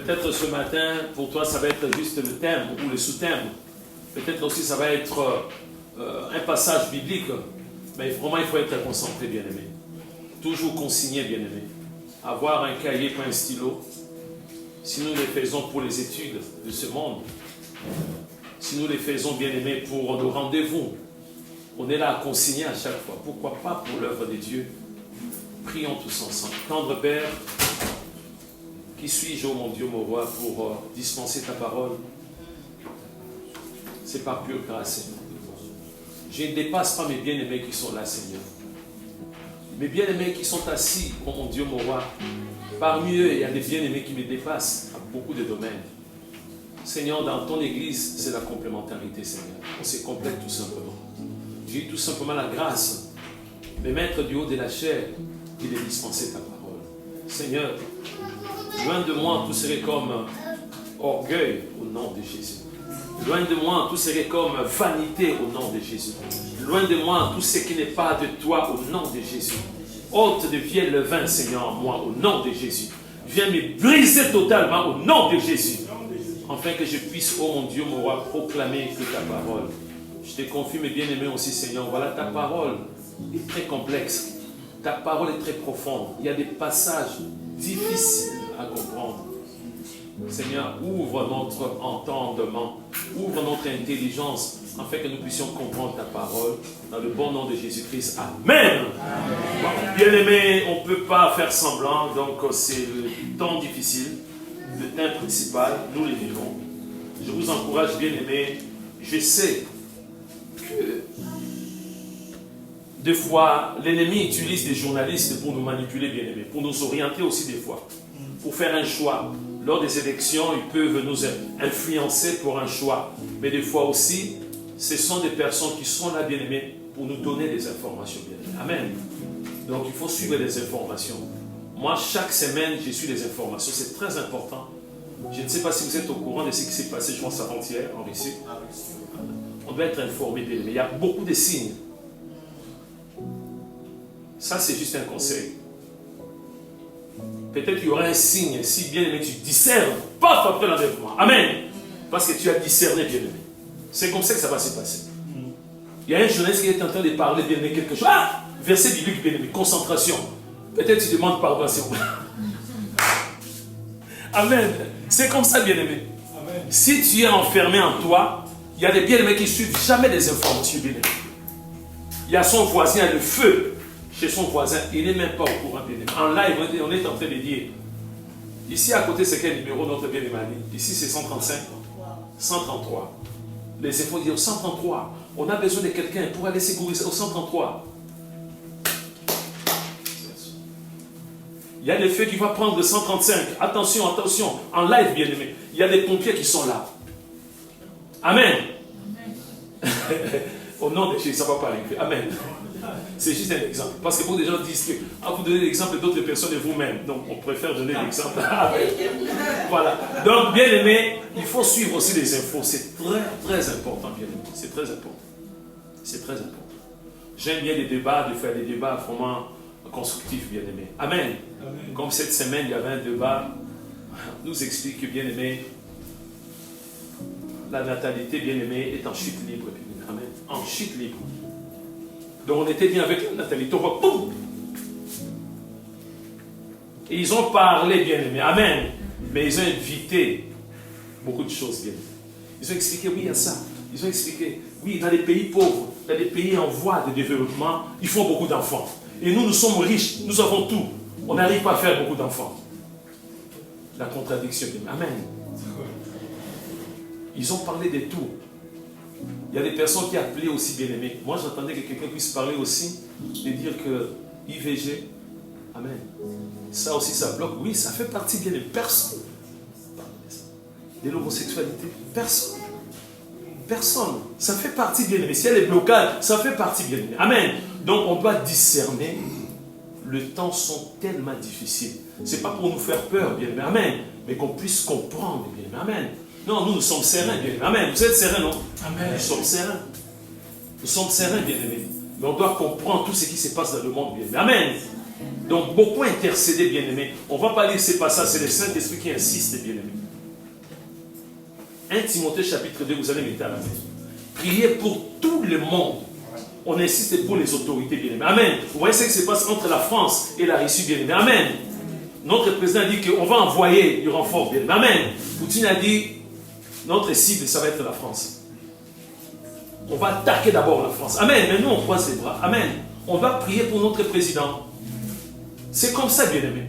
Peut-être ce matin, pour toi, ça va être juste le thème ou le sous-thème. Peut-être aussi, ça va être un passage biblique. Mais vraiment, il faut être concentré, bien-aimé. Toujours consigné, bien-aimé. Avoir un cahier, pas un stylo. Si nous les faisons pour les études de ce monde, si nous les faisons, bien-aimé, pour nos rendez-vous, on est là à consigner à chaque fois. Pourquoi pas pour l'œuvre de Dieu? Prions tous ensemble. Tendre Père, qui suis-je, ô mon Dieu, mon roi, pour dispenser ta parole? C'est par pure grâce, Seigneur. Je ne dépasse pas mes bien-aimés qui sont là, Seigneur. Mes bien-aimés qui sont assis, ô mon Dieu, mon roi. Parmi eux, il y a des bien-aimés qui me dépassent à beaucoup de domaines. Seigneur, dans ton Église, c'est la complémentarité, Seigneur. On se complète tout simplement. J'ai eu tout simplement la grâce de mettre du haut de la chair et de dispenser ta parole. Seigneur, loin de moi, tout serait comme orgueil au nom de Jésus. Loin de moi, tout serait comme vanité au nom de Jésus. Loin de moi, tout ce qui n'est pas de toi au nom de Jésus. Ôte de vielle le vin, Seigneur, en moi, au nom de Jésus. Viens me briser totalement au nom de Jésus. Afin que je puisse, oh mon Dieu, mon roi, proclamer que ta parole. Je te confie, mes bien-aimés aussi, Seigneur. Voilà, ta parole est très complexe. Ta parole est très profonde. Il y a des passages difficiles à comprendre. Seigneur, ouvre notre entendement, ouvre notre intelligence, afin que nous puissions comprendre ta parole, dans le bon nom de Jésus-Christ. Amen. Bon, bien-aimés, on ne peut pas faire semblant, donc c'est le temps difficile, le thème principal, nous les vivons. Je vous encourage, bien-aimés, je sais que des fois, l'ennemi utilise des journalistes pour nous manipuler, bien-aimés, pour nous orienter aussi des fois, pour faire un choix. Lors des élections, ils peuvent nous influencer pour un choix. Mais des fois aussi, ce sont des personnes qui sont là, bien-aimés, pour nous donner des informations, bien-aimés. Amen. Donc, il faut suivre les informations. Moi, chaque semaine, je suis les informations. C'est très important. Je ne sais pas si vous êtes au courant de ce qui s'est passé, je pense, avant-hier, en Russie. On doit être informé, bien-aimés. Il y a beaucoup de signes. Ça, c'est juste un conseil. Peut-être qu'il y aura un signe, si bien aimé, tu discernes, paf, après l'enlèvement. Amen. Parce que tu as discerné, bien aimé. C'est comme ça que ça va se passer. Il y a un journaliste qui est en train de parler, bien aimé, quelque chose. Ah, verset biblique, bien aimé, concentration. Peut-être tu demandes pardon. Amen. C'est comme ça, bien aimé. Amen. Si tu es enfermé en toi, il y a des bien aimés qui ne suivent jamais des informations, bien aimé. Il y a son voisin, il y a le feu chez son voisin, il n'est même pas au courant, bien aimé. En live, on est en train de dire, ici à côté, c'est quel numéro notre bien aimé? Ici, c'est 135, 133. Les infos disent 133. On a besoin de quelqu'un pour aller sécuriser au 133. Il y a des feux qui vont prendre le 135. Attention, attention. En live, bien aimé. Il y a des pompiers qui sont là. Amen. Au nom de Jésus, ça ne va pas arriver. Amen. C'est juste un exemple. Parce que beaucoup de gens disent que vous donnez l'exemple d'autres personnes et vous-même. Donc, on préfère donner l'exemple. Voilà. Donc, bien aimé, il faut suivre aussi les infos. C'est très, très important, bien aimé. C'est très important. C'est très important. J'aime bien les débats, de faire des débats vraiment constructifs, bien aimé. Amen. Amen. Comme cette semaine, il y avait un débat. Nous explique que, bien aimé, la natalité, bien aimé, est en chute libre. Amen. En chute libre. Donc on était bien avec la natalité. Boum! Et ils ont parlé, bien aimé. Amen. Mais ils ont invité beaucoup de choses, bien aimé. Ils ont expliqué, oui, il y a ça. Ils ont expliqué, oui, dans les pays pauvres, dans les pays en voie de développement, ils font beaucoup d'enfants. Et nous, nous sommes riches, nous avons tout. On n'arrive pas à faire beaucoup d'enfants. La contradiction, bien aimé. Amen. Ils ont parlé de tout. Il y a des personnes qui appelaient aussi, bien aimés. Moi, j'entendais que quelqu'un puisse parler aussi et dire que IVG, amen. Ça aussi, ça bloque. Oui, ça fait partie, bien aimé. Personne de l'homosexualité. Personne. Personne. Ça fait partie, bien aimé. Si il y a des blocages, ça fait partie, bien aimé. Amen. Donc, on doit discerner. Les temps sont tellement difficiles. Ce n'est pas pour nous faire peur, bien aimé. Amen. Mais qu'on puisse comprendre, bien aimé. Amen. Non, nous sommes sereins, bien aimés. Amen. Vous êtes sereins, non? Amen. Nous sommes sereins. Nous sommes sereins, bien aimés. Mais on doit comprendre tout ce qui se passe dans le monde, bien aimé. Amen. Donc, beaucoup intercéder, bien-aimés. On ne va pas lire ces passages, c'est le Saint-Esprit qui insiste, bien-aimés. 1 Timothée chapitre 2, vous allez mettre à la maison. Priez pour tout le monde. On insiste pour les autorités, bien-aimés. Amen. Vous voyez ce qui se passe entre la France et la Russie, bien-aimés. Amen. Notre président a dit qu'on va envoyer du renfort, bien-aimés. Amen. Poutine a dit, notre cible, ça va être la France. On va attaquer d'abord la France. Amen. Mais nous, on croise les bras. Amen. On va prier pour notre président. C'est comme ça, bien-aimés.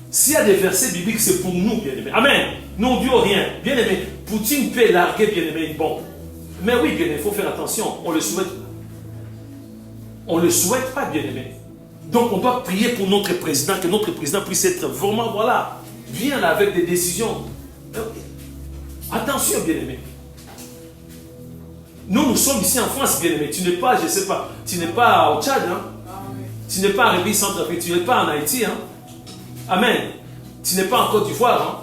S'il y a des versets bibliques, c'est pour nous, bien-aimés. Amen. Nous, on ne dit rien. Bien-aimés, Poutine peut larguer, bien-aimés, une bombe. Mais oui, bien-aimés, il faut faire attention. On le souhaite. On ne le souhaite pas, bien-aimés. Donc, on doit prier pour notre président, que notre président puisse être vraiment, voilà, bien là, avec des décisions. Attention, bien-aimés. Nous sommes ici en France, bien-aimés. Tu n'es pas, je ne sais pas, tu n'es pas au Tchad, hein? Tu n'es pas en République centrafricaine, tu n'es pas en Haïti, hein? Amen. Tu n'es pas en Côte d'Ivoire, hein?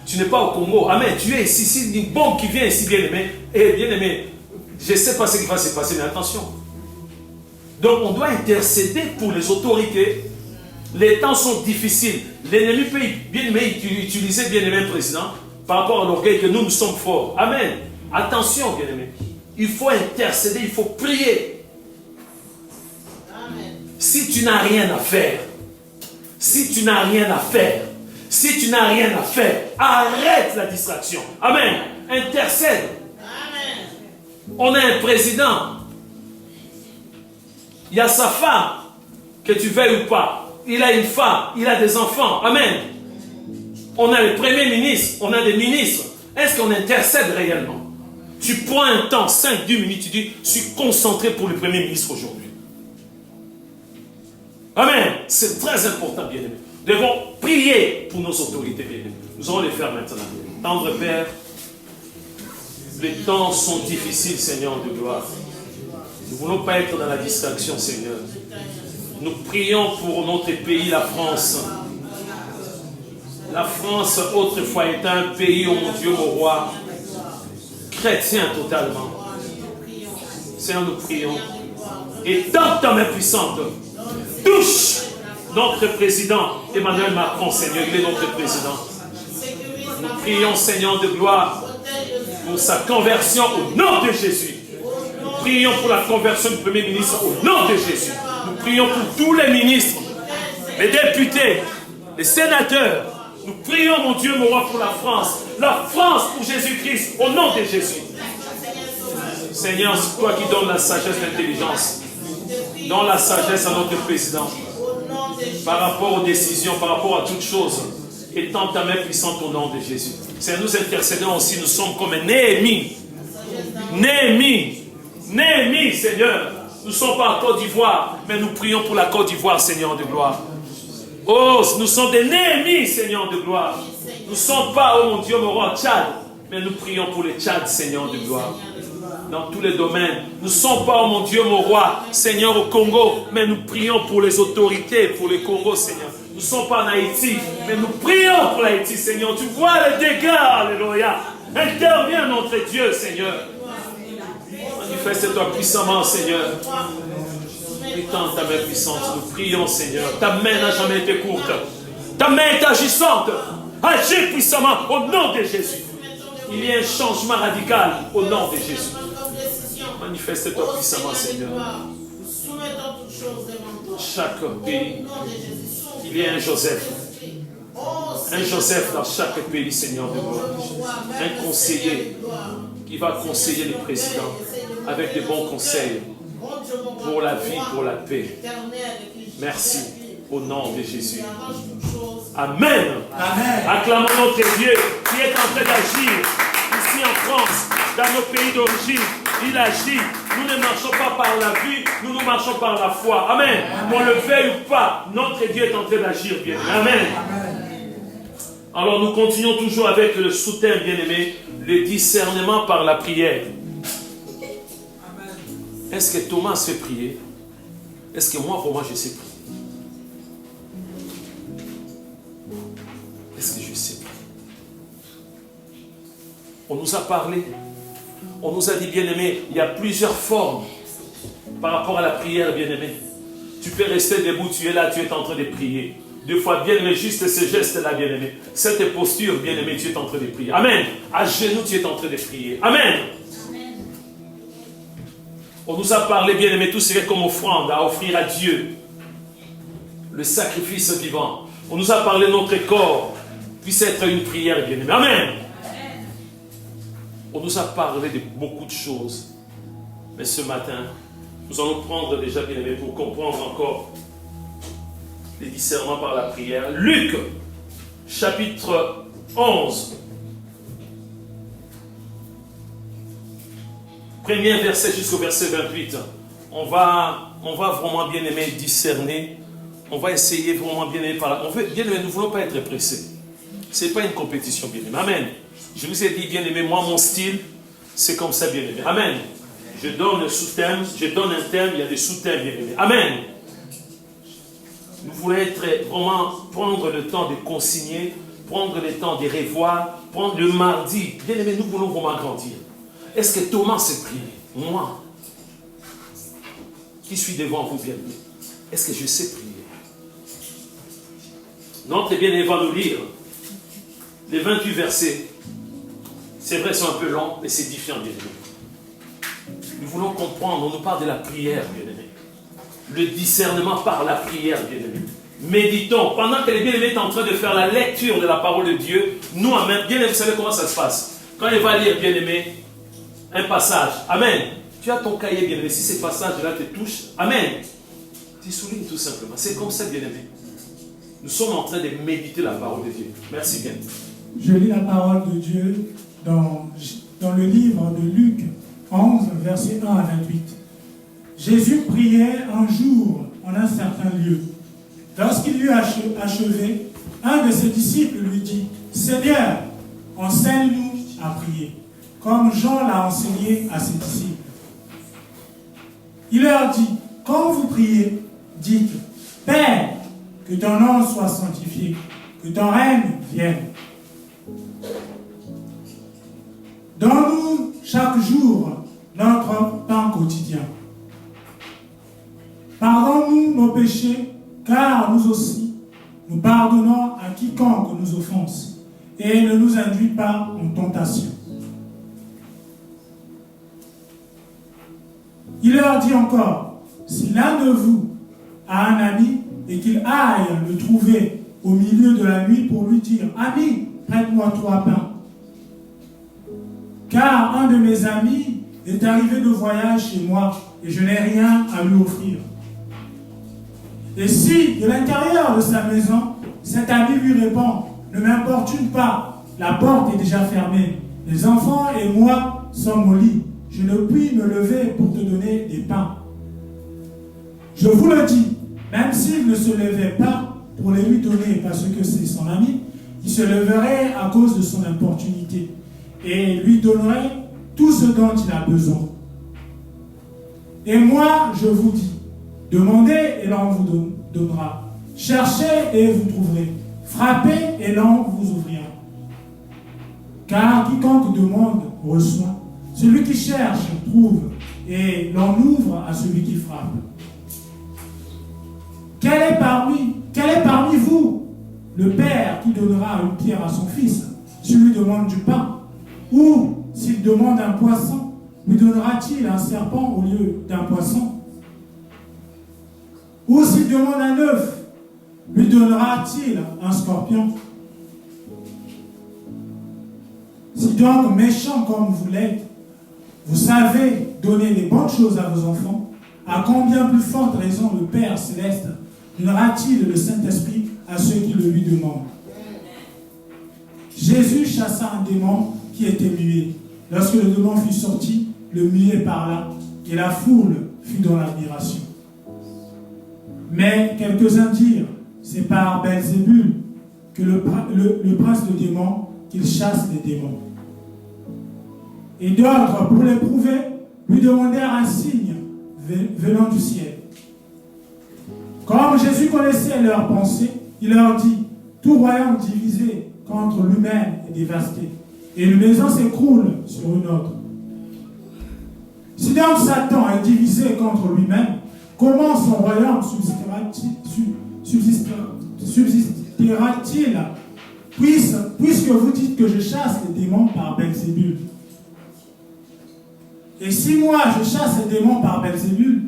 Tu n'es pas au Congo. Amen. Tu es ici, c'est une bombe qui vient ici, bien-aimé. Et bien-aimé, je ne sais pas ce qui va se passer, mais attention. Donc, on doit intercéder pour les autorités. Les temps sont difficiles. L'ennemi peut, bien-aimé, utiliser, bien-aimé, président, par rapport à l'orgueil que nous sommes forts. Amen. Attention, bien-aimé. Il faut intercéder, il faut prier. Amen. Si tu n'as rien à faire, si tu n'as rien à faire, arrête la distraction. Amen. Intercède. Amen. On a un président. Il y a sa femme, que tu veuilles ou pas. Il a une femme, il a des enfants. Amen. On a le premier ministre, on a des ministres. Est-ce qu'on intercède réellement? Tu prends un temps, 5-10 minutes, tu dis, je suis concentré pour le premier ministre aujourd'hui. Amen. C'est très important, bien-aimés. Nous devons prier pour nos autorités, bien-aimés. Nous allons les faire maintenant. Tendre Père, les temps sont difficiles, Seigneur de gloire. Nous ne voulons pas être dans la distraction, Seigneur. Nous prions pour notre pays, la France. La France, autrefois, était un pays, oh mon Dieu, mon roi, chrétien totalement. Seigneur, nous prions. Et dans ta main puissante, touche notre président, Emmanuel Macron, Seigneur. Il est notre président. Nous prions, Seigneur de gloire, pour sa conversion au nom de Jésus. Nous prions pour la conversion du Premier ministre au nom de Jésus. Nous prions pour tous les ministres, les députés, les sénateurs. Nous prions, mon Dieu, mon roi, pour la France. La France pour Jésus-Christ, au nom de Jésus. Seigneur, c'est toi qui donnes la sagesse et l'intelligence. Donne la sagesse à notre président. Par rapport aux décisions, par rapport à toutes choses. Et tends ta main puissante au nom de Jésus. Seigneur, nous intercédons aussi, nous sommes comme Néhémie. Néhémie, Seigneur. Nous ne sommes pas en Côte d'Ivoire, mais nous prions pour la Côte d'Ivoire, Seigneur de gloire. Oh, nous sommes des Néhémies, Seigneur de gloire. Nous ne sommes pas, oh mon Dieu, mon roi, Tchad, mais nous prions pour le Tchad, Seigneur de gloire. Dans tous les domaines. Nous ne sommes pas, oh mon Dieu, mon roi, Seigneur, au Congo, mais nous prions pour les autorités, pour le Congo, Seigneur. Nous ne sommes pas en Haïti, mais nous prions pour l'Haïti, Seigneur. Tu vois les dégâts, alléluia. Interviens, notre Dieu, Seigneur. Manifeste-toi puissamment, Seigneur. Étends ta main puissante, nous prions, Seigneur. Ta main n'a jamais été courte. Ta main est agissante. Agis puissamment au nom de Jésus. Il y a un changement radical au nom de Jésus. Manifeste-toi puissamment, Seigneur. Chaque pays, il y a un Joseph. Un Joseph dans chaque pays, Seigneur de gloire. Un conseiller qui va conseiller le président avec de bons conseils pour la vie, pour la paix. Merci au nom de Jésus. Amen. Amen. Acclamons notre Dieu qui est en train d'agir ici en France, dans nos pays d'origine. Il agit. Nous ne marchons pas par la vue, nous marchons par la foi. Amen. Qu'on le veuille ou pas, notre Dieu est en train d'agir bien. Amen. Alors nous continuons toujours avec le sous-thème bien-aimé, le discernement par la prière. Est-ce que Thomas fait prier? Est-ce que moi, vraiment, je sais prier? Est-ce que je sais prier? On nous a parlé, on nous a dit, bien-aimé, il y a plusieurs formes par rapport à la prière, bien-aimé. Tu peux rester debout, tu es là, tu es en train de prier. Deux fois, bien-aimé, juste ces gestes-là, bien-aimé. Cette posture, bien-aimé, tu es en train de prier. Amen. À genoux, tu es en train de prier. Amen. Amen. On nous a parlé, bien-aimé, tout serait comme offrande à offrir à Dieu. Le sacrifice vivant. On nous a parlé de notre corps puisse être une prière, bien-aimé. Amen. On nous a parlé de beaucoup de choses. Mais ce matin, nous allons prendre déjà, bien-aimé, pour comprendre encore les discernements par la prière. Luc, chapitre 11. Premier verset jusqu'au verset 28. On va vraiment, bien-aimé, discerner. On va essayer vraiment, bien-aimé, par là. Bien-aimé, nous ne voulons pas être pressés. Ce n'est pas une compétition, bien-aimé. Amen. Je vous ai dit, bien-aimé, moi, mon style, c'est comme ça, bien-aimé. Amen. Je donne un sous-thème, je donne un thème, il y a des sous-thèmes, bien-aimé. Amen. Nous voulons vraiment prendre le temps de consigner, prendre le temps de revoir, prendre le mardi. Bien-aimé, nous voulons vraiment grandir. Est-ce que Thomas s'est prié? Moi, qui suis devant vous, bien-aimé, est-ce que je sais prier? Notre bien-aimé va nous lire les 28 versets. C'est vrai, c'est un peu long, mais c'est différent, bien-aimé. Nous voulons comprendre, on nous parle de la prière, bien-aimé. Le discernement par la prière, bien-aimé. Méditons. Pendant que les bien-aimés sont en train de faire la lecture de la parole de Dieu, nous, amen, bien-aimé, vous savez comment ça se passe. Quand il va lire, bien-aimé, un passage, amen. Tu as ton cahier, bien-aimé. Si ces passages-là te touchent, amen. Tu soulignes tout simplement. C'est comme ça, bien-aimé. Nous sommes en train de méditer la parole de Dieu. Merci bien. Je lis la parole de Dieu dans le livre de Luc 11, versets 1 à 28. Jésus priait un jour en un certain lieu. Lorsqu'il eut achevé, un de ses disciples lui dit, « Seigneur, enseigne-nous à prier, comme Jean l'a enseigné à ses disciples. » Il leur dit, « Quand vous priez, dites, « Père, que ton nom soit sanctifié, que ton règne vienne. Donne-nous chaque jour notre pain quotidien. Pardonne-nous nos péchés, car nous aussi, nous pardonnons à quiconque nous offense, et ne nous induis pas en tentation. » Il leur dit encore, « Si l'un de vous a un ami, et qu'il aille le trouver au milieu de la nuit pour lui dire, « Ami, prête-moi 3 pains. Car un de mes amis est arrivé de voyage chez moi et je n'ai rien à lui offrir. » Et si, de l'intérieur de sa maison, cet ami lui répond, « Ne m'importune pas, la porte est déjà fermée. Les enfants et moi sommes au lit. Je ne puis me lever pour te donner des pains. » Je vous le dis, même s'il ne se levait pas pour les lui donner parce que c'est son ami, il se leverait à cause de son importunité et lui donnerait tout ce dont il a besoin. Et moi, je vous dis, demandez et l'on vous donnera. Cherchez et vous trouverez. Frappez et l'on vous ouvrira. Car quiconque demande reçoit. Celui qui cherche trouve et l'on ouvre à celui qui frappe. Quel est parmi vous le père qui donnera une pierre à son fils s'il lui demande du pain? Ou s'il demande un poisson, lui donnera-t-il un serpent au lieu d'un poisson? Ou s'il demande un œuf, lui donnera-t-il un scorpion? Si donc, méchants comme vous l'êtes, vous savez donner les bonnes choses à vos enfants, à combien plus forte raison le Père Céleste donnera-t-il le Saint-Esprit à ceux qui le lui demandent? Jésus chassa un démon qui était muet. Lorsque le démon fut sorti, le muet parla, et la foule fut dans l'admiration. Mais quelques-uns dirent, c'est par Belzébul que le prince de démons qu'il chasse les démons. Et d'autres, pour l'éprouver, lui demandèrent un signe venant du ciel. Comme Jésus connaissait leurs pensées, il leur dit, tout royaume divisé contre lui-même est dévasté, et une maison s'écroule sur une autre. Si donc Satan est divisé contre lui-même, comment son royaume subsistera-t-il? subsistera-t-il, puisque vous dites que je chasse les démons par Belzébul? Et si moi je chasse les démons par Belzébul,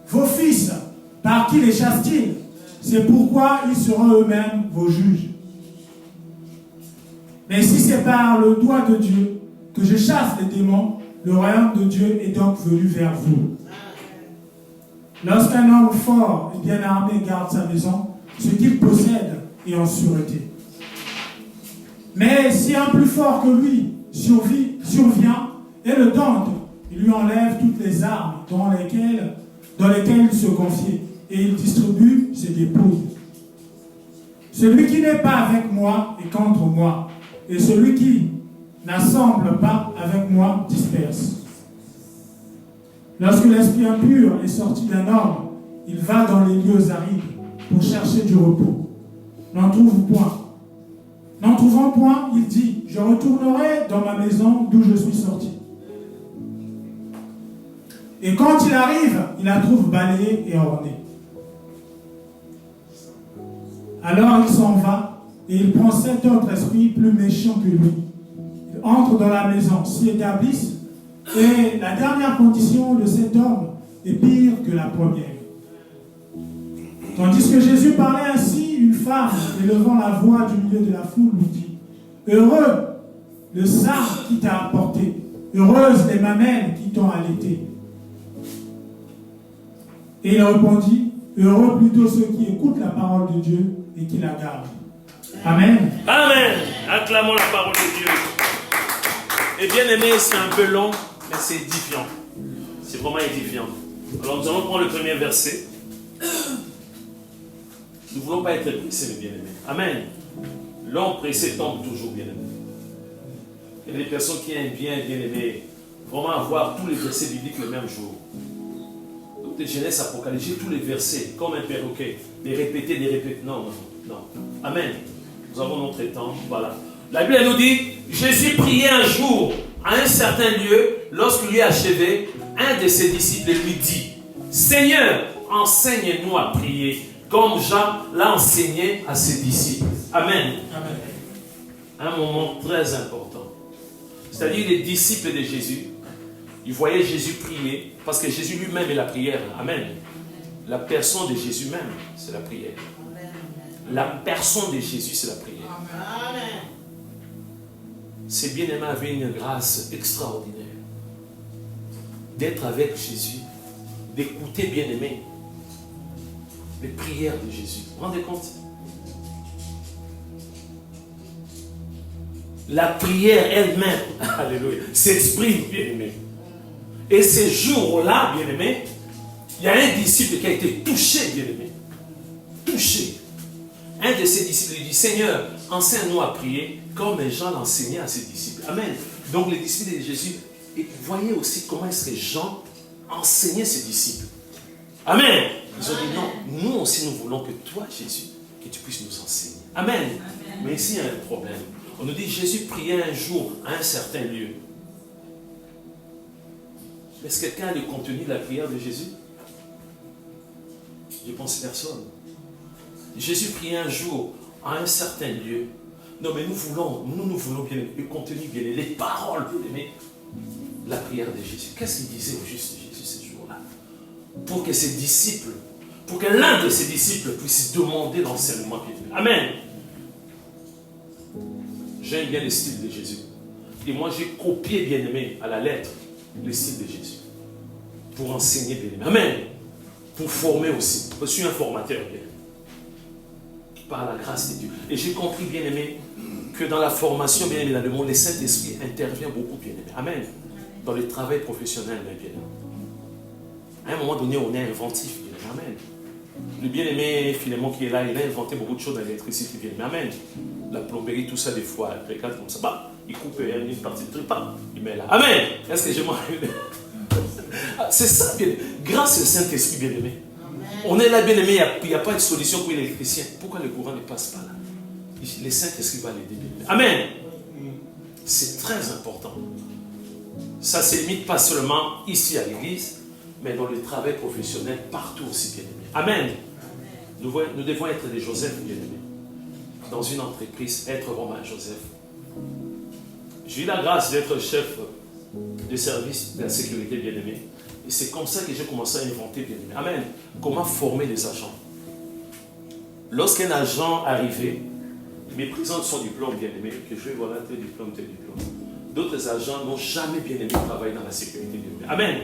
vos fils, par qui les chassent-ils? C'est pourquoi ils seront eux-mêmes vos juges. Mais si c'est par le doigt de Dieu que je chasse les démons, le royaume de Dieu est donc venu vers vous. Lorsqu'un homme fort et bien armé garde sa maison, ce qu'il possède est en sûreté. Mais si un plus fort que lui survient et le tente, il lui enlève toutes les armes dans lesquelles il se confiait, et il distribue ses dépouilles. Celui qui n'est pas avec moi est contre moi, et celui qui n'assemble pas avec moi disperse. Lorsque l'esprit impur est sorti d'un homme, il va dans les lieux arides pour chercher du repos. N'en trouve point. N'en trouvant point, il dit, je retournerai dans ma maison d'où je suis sorti. Et quand il arrive, il la trouve balayée et ornée. Alors il s'en va et il prend 7 autres esprits plus méchants que lui. Ils entrent dans la maison, s'y établissent, et la dernière condition de cet homme est pire que la première. Tandis que Jésus parlait ainsi, une femme, élevant la voix du milieu de la foule, lui dit, heureux le sein qui t'a apporté, heureuse les mamelles qui t'ont allaité. Et il répondit, heureux plutôt ceux qui écoutent la parole de Dieu et qui la gardent. Amen. Amen. Acclamons la parole de Dieu. Et bien aimé, c'est un peu long, mais c'est édifiant. C'est vraiment édifiant. Alors nous allons prendre le premier verset. Nous ne voulons pas être pressés, mes bien-aimés. Amen. L'homme pressé tombe toujours, bien-aimé. Il y a des personnes qui aiment bien aimer, vraiment avoir tous les versets bibliques le même jour. Donc de Genèse, Apocalypse, tous les versets, comme un perroquet, les répéter. Non. Amen. Nous avons notre temps, voilà. La Bible nous dit, Jésus priait un jour à un certain lieu, lorsqu'il lui achevait, un de ses disciples lui dit, Seigneur, enseigne-nous à prier, comme Jean l'a enseigné à ses disciples. Amen. Amen. Un moment très important. C'est-à-dire les disciples de Jésus, ils voyaient Jésus prier, parce que Jésus lui-même est la prière. Amen. La personne de Jésus même, c'est la prière. La personne de Jésus, c'est la prière. Amen. Ces bien-aimés avaient une grâce extraordinaire d'être avec Jésus, d'écouter bien-aimé les prières de Jésus. Vous vous rendez compte? La prière elle-même, alléluia, s'exprime, bien-aimé. Et ces jours-là, bien-aimé, il y a un disciple qui a été touché, bien-aimé. Touché. Un de ses disciples lui dit, Seigneur, enseigne-nous à prier comme Jean l'enseignait à ses disciples. Amen. Donc les disciples de Jésus, et voyez aussi comment est-ce que Jean enseignait ses disciples. Amen. Ils ont dit, non, nous aussi nous voulons que toi, Jésus, que tu puisses nous enseigner. Amen. Amen. Mais ici, il y a un problème. On nous dit, Jésus priait un jour à un certain lieu. Est-ce que quelqu'un a le contenu de la prière de Jésus? Je pense personne. Jésus priait un jour à un certain lieu. Non, mais nous voulons bien le contenu, bien les paroles, bien aimé, la prière de Jésus. Qu'est-ce qu'il disait au juste Jésus ce jour-là? Pour que ses disciples, pour que l'un de ses disciples puisse demander l'enseignement. Amen. J'aime bien le style de Jésus. Et moi, j'ai copié, bien aimé, à la lettre, le style de Jésus. Pour enseigner, bien aimé. Amen. Pour former aussi. Je suis un formateur, bien aimé. Par la grâce de Dieu. Et j'ai compris, bien aimé, que dans la formation, bien aimé, dans le monde, le Saint-Esprit intervient beaucoup, bien aimé. Amen. Dans le travail professionnel, bien aimé. À un moment donné, on est inventif, bien aimé. Amen. Le bien-aimé Philémon qui est là, il a inventé beaucoup de choses dans l'électricité, bien aimé. Amen. La plomberie, tout ça, des fois, il regarde comme ça, bah, il coupe une partie de truc, bah, il met là. Amen. Est-ce que je m'en... C'est ça, bien aimé. Grâce au Saint-Esprit, bien aimé. On est là, bien aimé, il n'y a pas de solution pour l'électricien. Pourquoi le courant ne passe pas là? Le Saint-Esprit va l'aider, bien aimé. Amen. C'est très important. Ça ne se limite pas seulement ici à l'église, mais dans le travail professionnel, partout aussi, bien aimé. Amen. Nous devons être des Joseph, bien-aimés. Dans une entreprise, être vraiment un Joseph. J'ai eu la grâce d'être chef de service de la sécurité, bien-aimé. Et c'est comme ça que j'ai commencé à inventer, bien-aimé. Amen. Comment former les agents. Lorsqu'un agent arrivait, il me présente son diplôme, bien-aimé, que je vais voilà, tel diplôme, tel diplôme. D'autres agents n'ont jamais, bien-aimé, travaillé dans la sécurité, bien-aimé. Amen.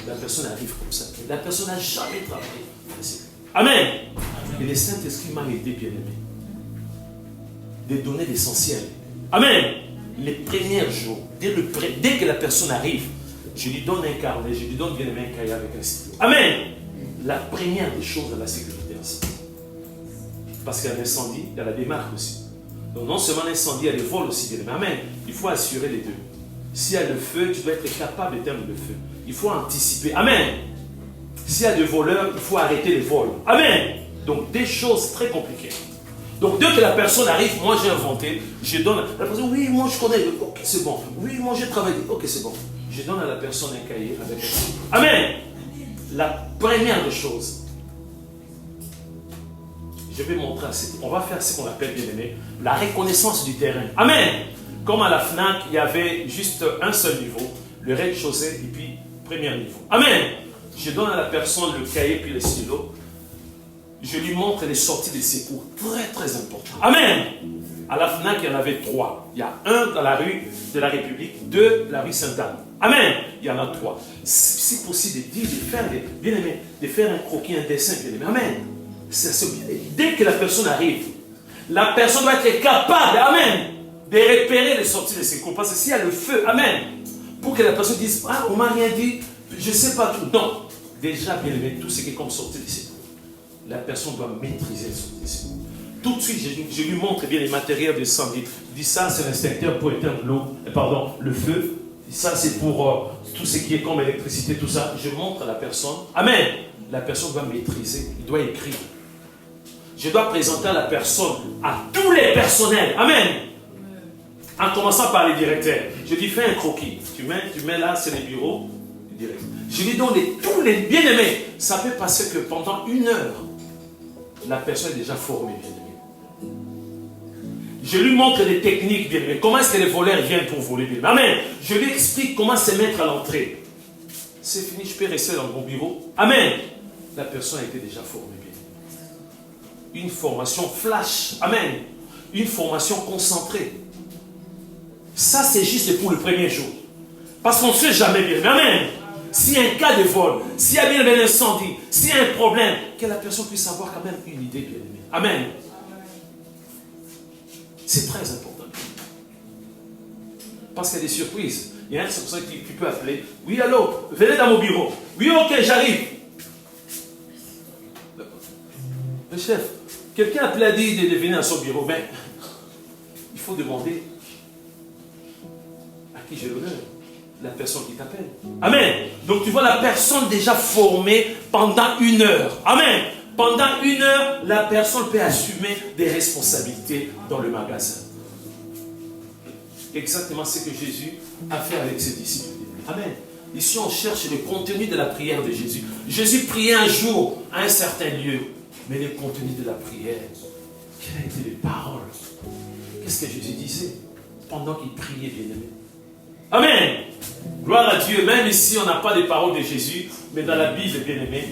La personne arrive comme ça. La personne n'a jamais travaillé dans la sécurité. Amen. Et le Saint-Esprit m'a aidé, bien-aimé, de donner l'essentiel. Amen. Les premiers jours, dès que la personne arrive, je lui donne un carnet, je lui donne bien aimé un cahier avec un stylo. Amen. La première des choses dans la sécurité, parce qu'il y a l'incendie, il y a la démarque aussi. Donc non seulement l'incendie, il y a les vols aussi, bien aimé. Amen. Il faut assurer les deux. S'il y a le feu, tu dois être capable d'éteindre le feu. Il faut anticiper. Amen. S'il y a des voleurs, il faut arrêter les vols. Amen. Donc des choses très compliquées. Donc dès que la personne arrive, moi j'ai inventé, je donne, la personne, oui, moi je connais, ok c'est bon, oui, moi j'ai travaillé, ok c'est bon. Je donne à la personne un cahier avec un stylo. Amen. La première des choses, je vais montrer, on va faire ce qu'on appelle, bien aimé, la reconnaissance du terrain. Amen. Comme à la FNAC, il y avait juste un seul niveau, le rez-de-chaussée et puis premier niveau. Amen. Je donne à la personne le cahier puis le stylo. Je lui montre les sorties de secours, très très important. Amen. À la FNAC, il y en avait 3. Il y a un dans la rue de la République, 2 dans la rue Sainte-Anne. Amen. Il y en a 3. C'est possible de dire, de faire, bien aimé, de faire un croquis, un dessin, bien aimé. Amen. Dès que la personne arrive, la personne doit être capable, amen, de repérer les sorties de secours. Parce que s'il y a le feu, amen, pour que la personne dise, ah, on m'a rien dit, je ne sais pas tout. Non. Déjà, bien aimé, tout ce qui est comme sortie de secours. La personne doit maîtriser les sorties de secours. Tout de suite, je lui montre bien les matériels de incendie. Je dis ça, c'est l'extincteur pour éteindre le feu. Ça, c'est pour tout ce qui est comme électricité, tout ça. Je montre à la personne. Amen. La personne doit maîtriser. Il doit écrire. Je dois présenter à la personne, à tous les personnels. Amen. En commençant par les directeurs. Je dis, fais un croquis. Tu mets là, c'est les bureaux. Je lui donne tous les bien-aimés. Ça peut passer que pendant 1 heure, la personne est déjà formée, bien-aimé. Je lui montre des techniques, bien-aimé. Comment est-ce que les voleurs viennent pour voler, bien-aimé. Amen. Je lui explique comment se mettre à l'entrée. C'est fini, je peux rester dans mon bureau. Amen. La personne a été déjà formée, bien-aimé. Une formation flash. Amen. Une formation concentrée. Ça, c'est juste pour le premier jour. Parce qu'on ne sait jamais, bien-aimé. Amen. S'il y a un cas de vol, s'il y a bien un incendie, s'il y a un problème, que la personne puisse avoir quand même une idée, bien aimée. Amen. C'est très important. Parce qu'il y a des surprises. Il y a un c'est pour ça qui peut appeler. Oui, allô, venez dans mon bureau. Oui, ok, j'arrive. Le chef, quelqu'un a dit de venir à son bureau, mais il faut demander à qui j'ai l'honneur. La personne qui t'appelle. Amen. Donc tu vois la personne déjà formée pendant 1 heure. Amen. Pendant 1 heure, la personne peut assumer des responsabilités dans le magasin. Exactement ce que Jésus a fait avec ses disciples. Amen. Ici, on cherche le contenu de la prière de Jésus. Jésus priait un jour à un certain lieu. Mais le contenu de la prière, quelles étaient les paroles? Qu'est-ce que Jésus disait pendant qu'il priait, bien-aimé? Amen. Gloire à Dieu. Même ici, on n'a pas les paroles de Jésus, mais dans la Bible, bien-aimé,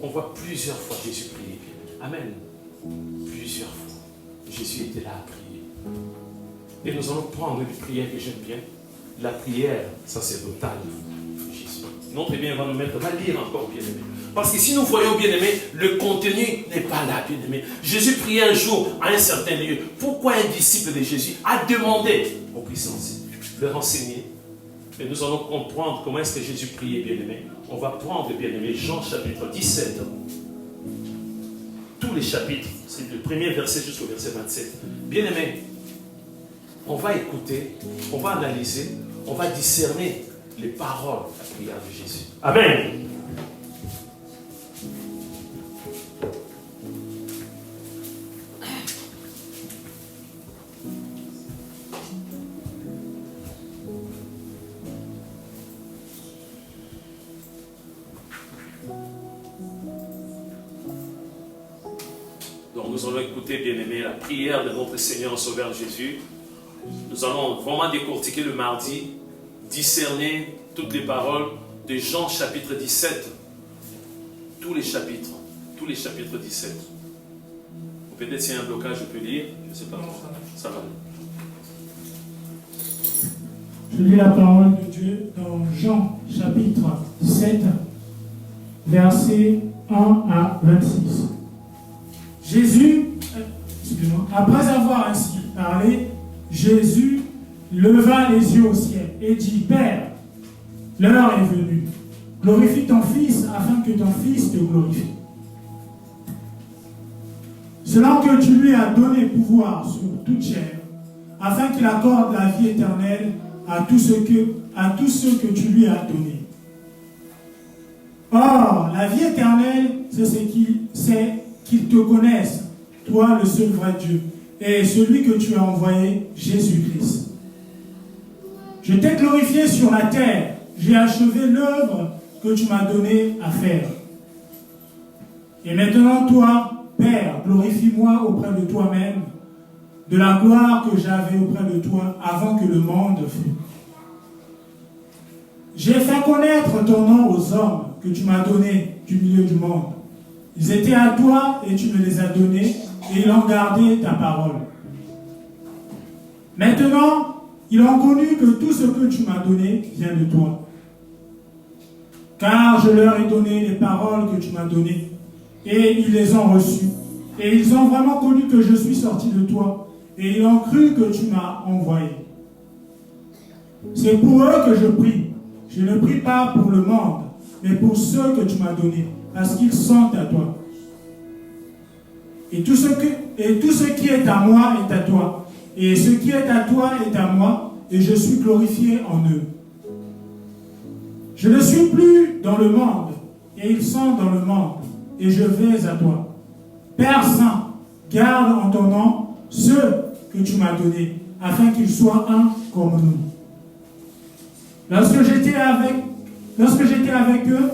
on voit plusieurs fois Jésus prier. Amen. Plusieurs fois. Jésus était là à prier. Et nous allons prendre une prière que j'aime bien. La prière sacerdotale de Jésus. Notre bien va nous mettre, va lire encore, bien-aimé. Parce que si nous voyons, bien-aimé, le contenu n'est pas là, bien-aimé. Jésus priait un jour à un certain lieu. Pourquoi un disciple de Jésus a demandé aux puissants de renseigner? Et nous allons comprendre comment est-ce que Jésus priait, bien-aimé. On va prendre, bien-aimé, Jean chapitre 17. Tous les chapitres, c'est le premier verset jusqu'au verset 27. Bien-aimé, on va écouter, on va analyser, on va discerner les paroles de la prière de Jésus. Amen. nous allons écouter, bien-aimés, la prière de notre Seigneur Sauveur Jésus. Nous allons vraiment décortiquer le mardi, discerner toutes les paroles de Jean chapitre 17. Tous les chapitres 17. Peut-être s'il y a un blocage, je peux lire, je ne sais pas. Non, ça va. Je lis la parole de Dieu dans Jean chapitre 17, versets 1 à 26. Jésus, après avoir ainsi parlé, Jésus leva les yeux au ciel et dit, Père, l'heure est venue. Glorifie ton Fils afin que ton Fils te glorifie. Selon que tu lui as donné pouvoir sur toute chair, afin qu'il accorde la vie éternelle à tous ceux que tu lui as donnés. Or, la vie éternelle, c'est qu'ils te connaissent, toi le seul vrai Dieu, et celui que tu as envoyé, Jésus-Christ. Je t'ai glorifié sur la terre, j'ai achevé l'œuvre que tu m'as donné à faire. Et maintenant, toi, Père, glorifie-moi auprès de toi-même, de la gloire que j'avais auprès de toi avant que le monde fût. J'ai fait connaître ton nom aux hommes que tu m'as donnés du milieu du monde. Ils étaient à toi et tu me les as donnés et ils ont gardé ta parole. Maintenant, ils ont connu que tout ce que tu m'as donné vient de toi. Car je leur ai donné les paroles que tu m'as données et ils les ont reçues. Et ils ont vraiment connu que je suis sorti de toi et ils ont cru que tu m'as envoyé. C'est pour eux que je prie. Je ne prie pas pour le monde, mais pour ceux que tu m'as donnés, parce qu'ils sont à toi. Et tout ce qui est à moi est à toi. Et ce qui est à toi est à moi, et je suis glorifié en eux. Je ne suis plus dans le monde, et ils sont dans le monde, et je vais à toi. Père Saint, garde en ton nom ceux que tu m'as donnés, afin qu'ils soient un comme nous. Lorsque j'étais avec eux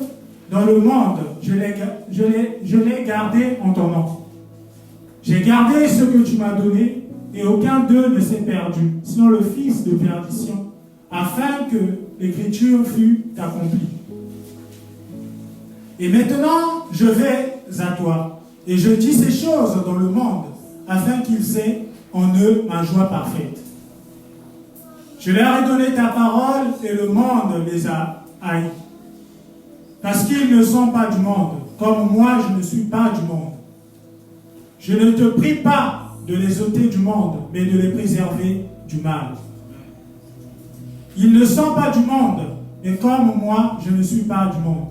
dans le monde, je les gardais en ton nom. J'ai gardé ce que tu m'as donné, et aucun d'eux ne s'est perdu, sinon le fils de perdition, afin que l'écriture fût accomplie. Et maintenant, je vais à toi, et je dis ces choses dans le monde, afin qu'ils aient en eux ma joie parfaite. Je leur ai donné ta parole, et le monde les a haïs. Parce qu'ils ne sont pas du monde, comme moi je ne suis pas du monde. Je ne te prie pas de les ôter du monde, mais de les préserver du mal. Ils ne sont pas du monde, mais comme moi je ne suis pas du monde.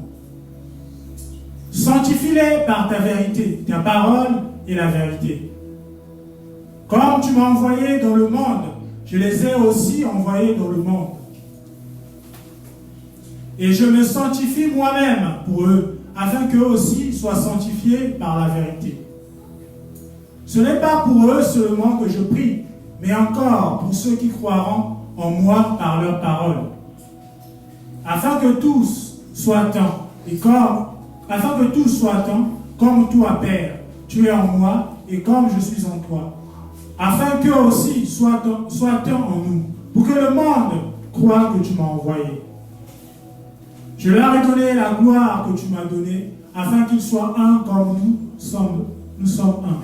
Sanctifie-les par ta vérité, ta parole est la vérité. Comme tu m'as envoyé dans le monde, je les ai aussi envoyés dans le monde. Et je me sanctifie moi-même pour eux, afin qu'eux aussi soient sanctifiés par la vérité. Ce n'est pas pour eux seulement que je prie, mais encore pour ceux qui croiront en moi par leur parole. Afin que tous soient un, comme toi, Père, tu es en moi, et comme je suis en toi. Afin qu'eux aussi soient un en nous, pour que le monde croie que tu m'as envoyé. Je leur ai donné la gloire que tu m'as donnée, afin qu'ils soient un comme nous sommes un.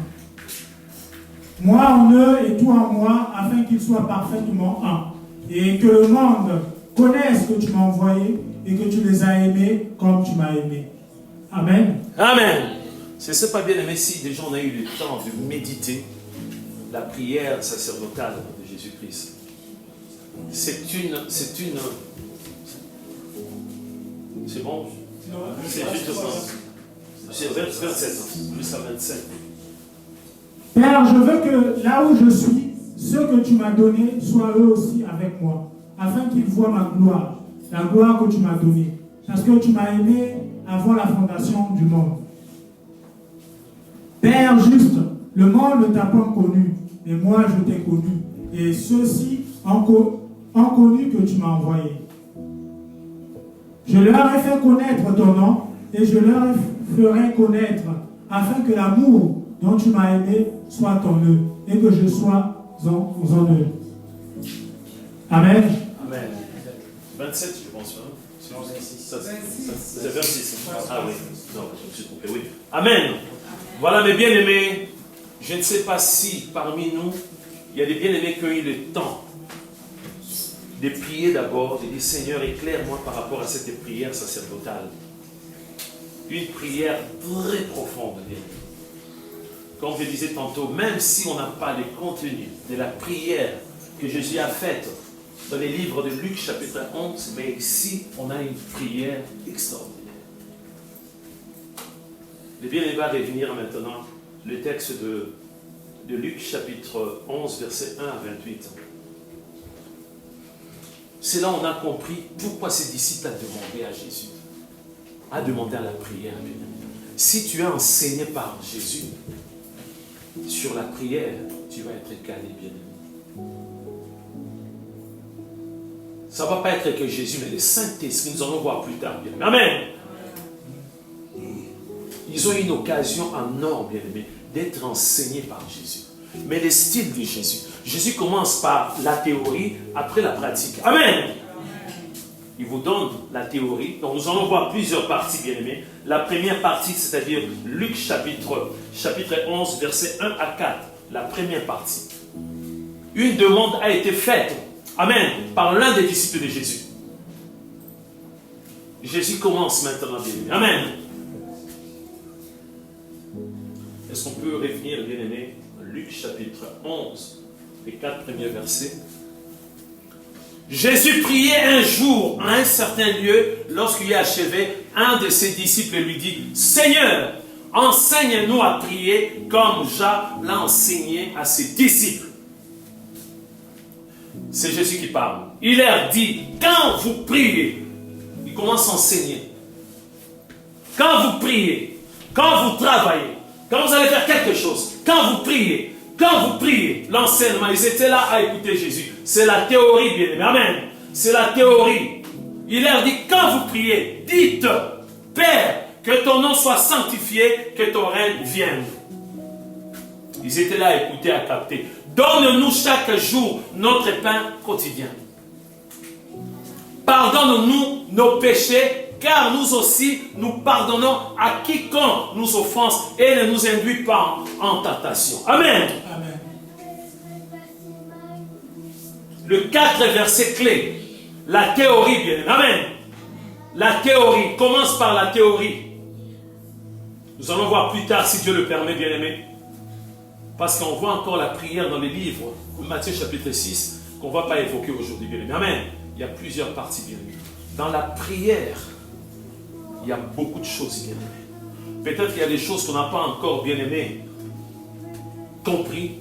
Moi en eux et toi en moi, afin qu'ils soient parfaitement un. Et que le monde connaisse que tu m'as envoyé et que tu les as aimés comme tu m'as aimé. Amen. Amen. C'est pas bien aimé si déjà on a eu le temps de méditer la prière sacerdotale de Jésus-Christ. C'est bon? C'est juste c'est 27, jusqu'à 27. Père, je veux que là où je suis, ceux que tu m'as donnés soient eux aussi avec moi, afin qu'ils voient ma gloire, la gloire que tu m'as donnée, parce que tu m'as aimé avant la fondation du monde. Père juste, le monde ne t'a pas connu, mais moi je t'ai connu, et ceux-ci ont connu que tu m'as envoyé. Je leur ai fait connaître ton nom, et je leur ferai connaître, afin que l'amour dont tu m'as aimé soit en eux et que je sois en eux. Amen. Amen. 27, je pense. Hein? 26. C'est 26. Ah oui. Non, je me suis trompé, oui. Amen. Voilà mes bien-aimés. Je ne sais pas si parmi nous, il y a des bien-aimés qui ont eu le temps de prier d'abord, de dire Seigneur, éclaire-moi par rapport à cette prière sacerdotale. Une prière très profonde. Comme je disais tantôt, même si on n'a pas le contenu de la prière que Jésus a faite dans les livres de Luc chapitre 11, mais ici, on a une prière extraordinaire. Le bien-aimé va revenir maintenant le texte de Luc chapitre 11, verset 1 à 28. C'est là où on a compris pourquoi ces disciples ont demandé à Jésus, a demandé à la prière. Si tu es enseigné par Jésus sur la prière, tu vas être calé, bien-aimé. Ça ne va pas être que Jésus, mais le Saint-Esprit, nous allons voir plus tard, bien-aimé. Amen. Ils ont eu une occasion en or, bien-aimé, d'être enseignés par Jésus. Mais le style de Jésus. Jésus commence par la théorie, après la pratique. Amen. Il vous donne la théorie. Donc nous allons voir plusieurs parties, bien-aimés. La première partie, c'est-à-dire Luc chapitre 11, versets 1 à 4. La première partie. Une demande a été faite, amen, par l'un des disciples de Jésus. Jésus commence maintenant, bien-aimés. Amen. Est-ce qu'on peut revenir, bien-aimés, Luc chapitre 11, les 4 premiers versets. Jésus priait un jour à un certain lieu. Lorsqu'il est achevé, un de ses disciples lui dit « Seigneur, enseigne-nous à prier comme Jean l'a enseigné à ses disciples. » C'est Jésus qui parle. Il leur dit « Quand vous priez », il commence à enseigner. « Quand vous priez, quand vous travaillez, quand vous allez faire quelque chose, quand vous priez, l'enseignement, ils étaient là à écouter Jésus. C'est la théorie, bien aimé. Amen. C'est la théorie. Il leur dit, quand vous priez, dites, Père, que ton nom soit sanctifié, que ton règne vienne. Ils étaient là à écouter, à capter. Donne-nous chaque jour notre pain quotidien. Pardonne-nous nos péchés, car nous aussi, nous pardonnons à quiconque nous offense et ne nous induit pas en tentation. Amen. Amen. Le 4 verset clé. La théorie, bien aimé. Amen. La théorie. Commence par la théorie. Nous allons voir plus tard, si Dieu le permet, bien aimé. Parce qu'on voit encore la prière dans les livres. Matthieu chapitre 6, qu'on ne va pas évoquer aujourd'hui, bien aimé. Amen. Il y a plusieurs parties, bien aimé. Dans la prière, il y a beaucoup de choses, bien aimé. Peut-être qu'il y a des choses qu'on n'a pas encore, bien aimé, compris.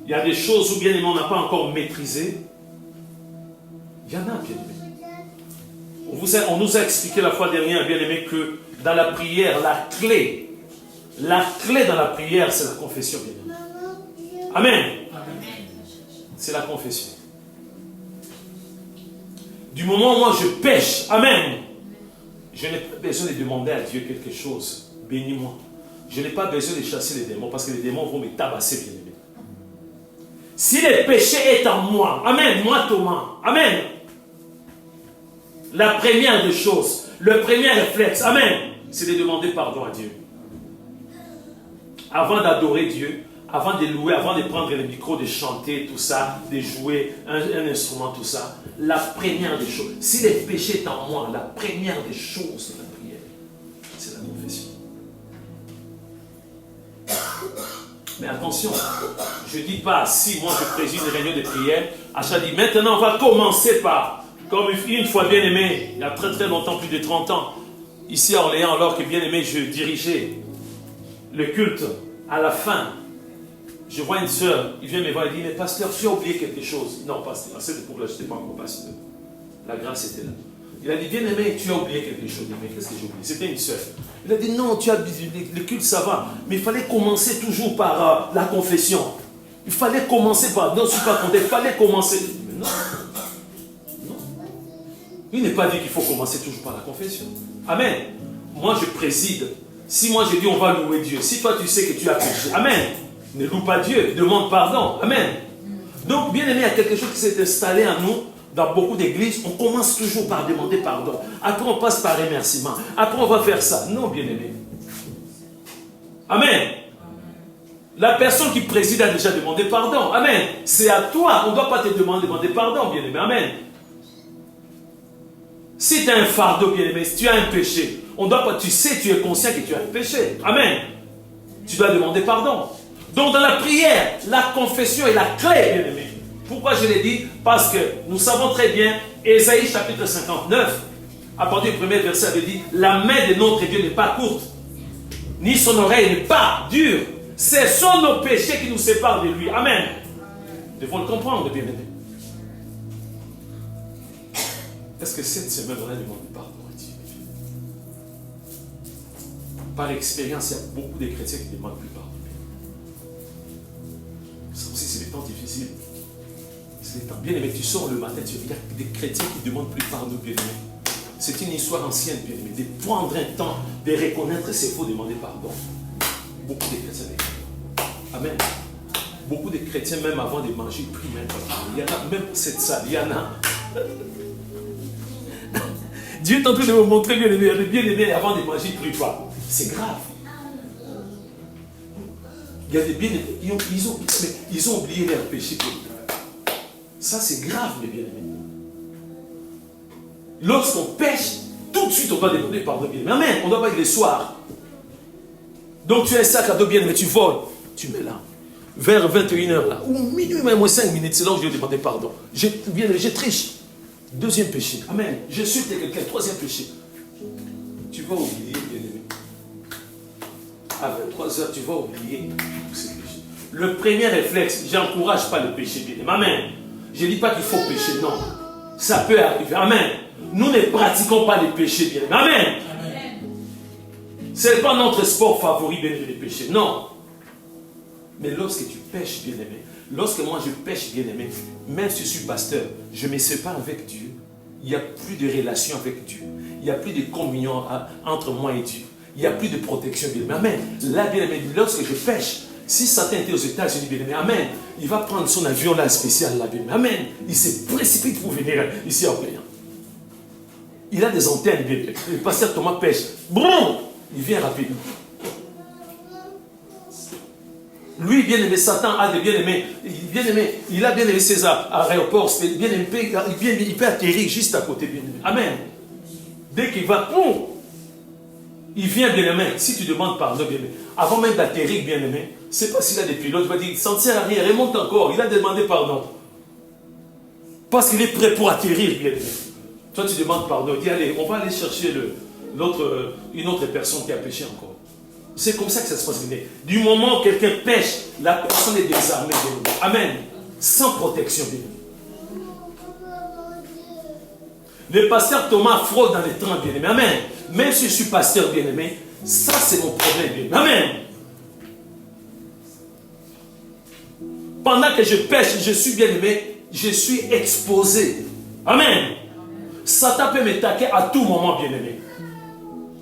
Il y a des choses où, bien aimé, on n'a pas encore maîtrisé. Il y en a, bien aimé. On nous a expliqué la fois dernière, bien aimé, que dans la prière, la clé dans la prière, c'est la confession, bien aimé. Amen. C'est la confession. Du moment où moi je pêche, amen, je n'ai pas besoin de demander à Dieu quelque chose. Bénis-moi. Je n'ai pas besoin de chasser les démons parce que les démons vont me tabasser, bien aimé. Si le péché est en moi, amen, moi Thomas, amen. La première des choses, le premier réflexe, amen, c'est de demander pardon à Dieu. Avant d'adorer Dieu, avant de louer, avant de prendre le micro, de chanter, tout ça, de jouer un instrument, tout ça, la première des choses, si le péché est en moi, la première des choses de la prière, c'est la confession. Mais attention, je ne dis pas, si moi je préside une réunion de prière, Acha dit, maintenant on va commencer par, comme une fois bien aimé, il y a très très longtemps, plus de 30 ans, ici à Orléans, alors que bien aimé, je dirigeais le culte, à la fin, je vois une soeur, il vient me voir, il dit, mais pasteur, tu as oublié quelque chose. Non, pasteur, cette époque-là, je n'étais pas encore pasteur. La grâce était là. Il a dit, bien aimé, tu as oublié quelque chose. Mais qu'est-ce que j'ai oublié? C'était une soeur. Il a dit, non, tu as le culte, ça va. Mais il fallait commencer toujours par la confession. Il fallait commencer par, non, je ne suis pas content, il fallait commencer. Mais non. Non. Il n'est pas dit qu'il faut commencer toujours par la confession. Amen. Moi, je préside Si moi je dis on va louer Dieu, si toi tu sais que tu as péché, amen, ne loue pas Dieu, demande pardon, amen. Donc, bien aimé, il y a quelque chose qui s'est installé en nous. Dans beaucoup d'églises, on commence toujours par demander pardon. Après, on passe par remerciement. Après, on va faire ça. Non, bien aimé. Amen. La personne qui préside a déjà demandé pardon. Amen. C'est à toi. On ne doit pas te demander pardon, bien aimé. Amen. Si tu as un fardeau, bien aimé, si tu as un péché, on doit pas, tu sais, tu es conscient que tu as un péché. Amen. Tu dois demander pardon. Donc, dans la prière, la confession est la clé, bien aimé. Pourquoi je l'ai dit? Parce que nous savons très bien, Ésaïe chapitre 59, à partir du premier verset, avait dit, la main de notre Dieu n'est pas courte, ni son oreille n'est pas dure. Ce sont nos péchés qui nous séparent de lui. Amen. Nous devons le comprendre, bien aimé. Est-ce que cette semaine, on a demandé pardon à Dieu? Par expérience, il y a beaucoup de chrétiens qui ne demandent plus pardon. Ça aussi, c'est des temps difficiles. Bien aimé, tu sors le matin, il y a des chrétiens qui ne demandent plus pardon, bien aimé. C'est une histoire ancienne, bien aimé. De prendre un temps, de reconnaître ses faux, demander pardon. Beaucoup de chrétiens. Amen. Beaucoup de chrétiens, même avant de manger, ils prient même pardon. Il y en a même cette salle, il y en a. Dieu est en train de me montrer, bien aimé, avant de manger, ils ne prient pas. C'est grave. Il y a des bien-aimés, ils ont oublié leur péché. Ça, c'est grave, mes bien-aimés. Lorsqu'on pêche, tout de suite, on doit demander pardon, bien-aimé. Amen. On ne doit pas être les soirs. Donc, tu as un sac à dos, bien-aimé, tu voles. Tu mets là. Vers 21h, là. Ou minuit, même 5 minutes, c'est là où je vais demander pardon. Je triche. Deuxième péché. Amen. Je suis quelqu'un. Troisième péché. Tu vas oublier, bien-aimé. À 23h, tu vas oublier tous ces péchés. Le premier réflexe, je n'encourage pas le péché, bien-aimé. Amen. Je ne dis pas qu'il faut pécher, non. Ça peut arriver. Amen. Nous ne pratiquons pas les péchés, bien aimé. Amen. Ce n'est pas notre sport favori, bien aimé, les péchés. Non. Mais lorsque tu pêches, bien aimé, lorsque moi je pêche, bien aimé, même si je suis pasteur, je me sépare avec Dieu. Il n'y a plus de relation avec Dieu. Il n'y a plus de communion entre moi et Dieu. Il n'y a plus de protection, bien aimé. Amen. Là, bien aimé, lorsque je pêche, si Satan était aux États-Unis, bien aimé, amen, il va prendre son avion là spécial là, bien aimé, amen. Il se précipite pour venir ici en Orléans. Il a des antennes, bien aimé. Le pasteur Thomas pêche. Bon, il vient rapidement. Lui, bien aimé, Satan a des bien aimés. Il a bien aimé ses aéroports, bien aimé, il peut atterrir juste à côté, bien aimé. Amen. Dès qu'il va, boum, il vient, bien aimé. Si tu demandes pardon, bien aimé, avant même d'atterrir, bien aimé, c'est pas s'il a des pilotes, il va dire, ça ne sert à rien, remonte encore. Il a demandé pardon. Parce qu'il est prêt pour atterrir, bien aimé. Toi, tu demandes pardon. Dis, allez, on va aller chercher une autre personne qui a péché encore. C'est comme ça que ça se passe. Du moment où quelqu'un pêche, la personne est désarmée. Amen. Sans protection. Le pasteur Thomas fraude dans les trains, bien aimé. Amen. Même si je suis pasteur, bien aimé, ça c'est mon problème, bien aimé. Amen. Pendant que je pêche, je suis bien aimé, je suis exposé. Amen. Satan peut m'attaquer à tout moment, bien aimé.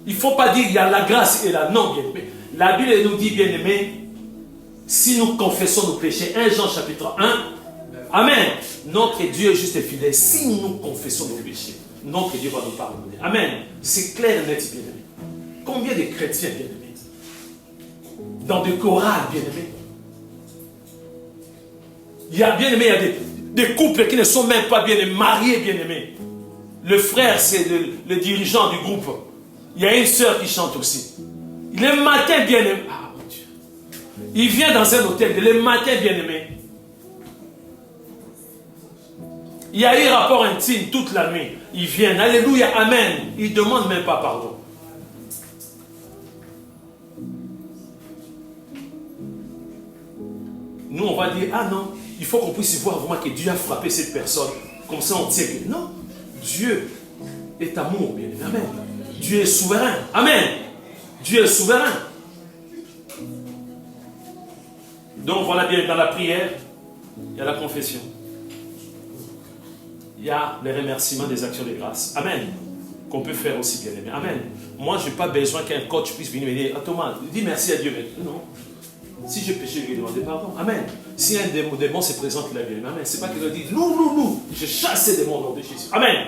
Il ne faut pas dire qu'il y a la grâce et la non, bien aimé. La Bible nous dit, bien aimé, si nous confessons nos péchés, 1 Jean chapitre 1, amen, notre Dieu est juste et fidèle. Si nous confessons nos péchés, notre Dieu va nous pardonner. Amen. C'est clair et net, bien aimé. Combien de chrétiens, bien aimés, dans des chorales, bien aimés, il y a, bien aimé, il y a des couples qui ne sont même pas bien aimés, mariés, bien aimés. Le frère, c'est le dirigeant du groupe. Il y a une sœur qui chante aussi. Le matin, bien aimé. Ah, mon Dieu. Il vient dans un hôtel. Le matin, bien aimé. Il y a eu rapport intime toute la nuit. Il vient. Alléluia, amen. Il ne demande même pas pardon. Nous, on va dire, ah non, il faut qu'on puisse voir vraiment que Dieu a frappé cette personne. Comme ça, on sait que non. Dieu est amour, bien aimé. Amen. Dieu est souverain. Amen. Dieu est souverain. Donc voilà bien, dans la prière, il y a la confession. Il y a les remerciements des actions de grâce. Amen. qu'on peut faire aussi, bien aimé. Amen. Moi, je n'ai pas besoin qu'un coach puisse venir me dire, ah, Thomas, dis merci à Dieu. Mais non. Si j'ai péché, je vais demander pardon. Amen. Si un démon se présente, il a bien aimé. Amen. Ce n'est pas qu'il doit dire, nous. Je chasse ces démons au nom de Jésus. Amen.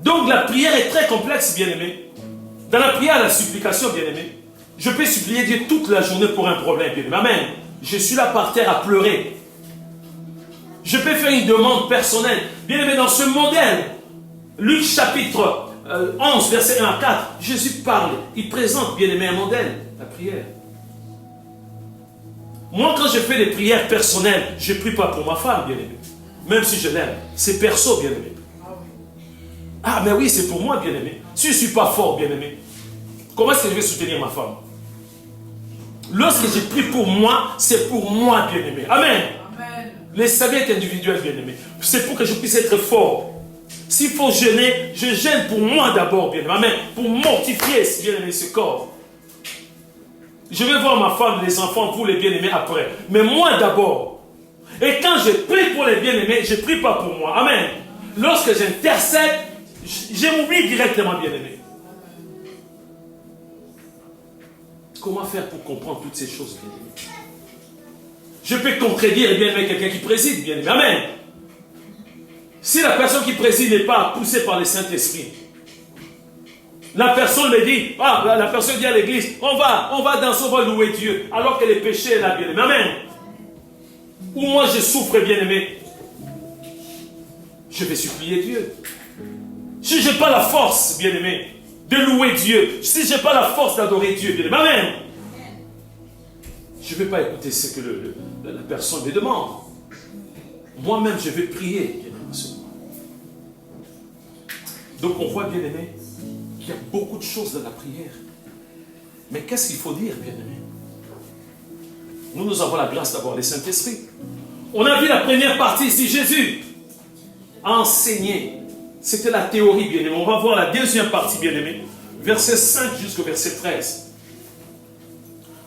Donc la prière est très complexe, bien aimé. Dans la prière, la supplication, bien aimé, je peux supplier Dieu toute la journée pour un problème, bien aimé. Amen. Je suis là par terre à pleurer. Je peux faire une demande personnelle. Bien aimé, dans ce modèle, Luc chapitre 11, verset 1 à 4, Jésus parle. Il présente, bien aimé, un modèle, la prière. Moi, quand je fais des prières personnelles, je ne prie pas pour ma femme, bien aimé. Même si je l'aime. C'est perso, bien aimé. Ah, mais oui, c'est pour moi, bien aimé. Si je ne suis pas fort, bien aimé, comment est-ce que je vais soutenir ma femme? Lorsque je prie pour moi, c'est pour moi, bien aimé. Amen. Amen. Le salut est individuel, bien aimé. C'est pour que je puisse être fort. S'il faut jeûner, je jeûne pour moi d'abord, bien aimé. Amen. Pour mortifier, bien aimé, ce corps. Je vais voir ma femme, les enfants, pour les bien-aimés après. Mais moi d'abord. Et quand je prie pour les bien-aimés, je ne prie pas pour moi. Amen. Lorsque j'intercède, je m'oublie directement, bien-aimé. Comment faire pour comprendre toutes ces choses, bien-aimé? Je peux contredire, bien-aimé, quelqu'un qui préside, bien-aimé. Amen. Si la personne qui préside n'est pas poussée par le Saint-Esprit, la personne me dit, la personne dit à l'église, on va danser, on va louer Dieu, alors que le péché est là, bien-aimé. Amen. Ou moi je souffre, bien-aimé, je vais supplier Dieu. Si je n'ai pas la force, bien-aimé, de louer Dieu, si je n'ai pas la force d'adorer Dieu, bien-aimé, amen, je ne vais pas écouter ce que la personne me demande. Moi-même, je vais prier, bien-aimé. Donc on voit, bien-aimé, qu'il y a beaucoup de choses dans la prière. Mais qu'est-ce qu'il faut dire, bien-aimé? Nous avons la grâce d'avoir le Saint-Esprit. On a vu la première partie ici, Jésus a enseigné. C'était la théorie, bien-aimé. On va voir la deuxième partie, bien-aimé. Verset 5 jusqu'au verset 13.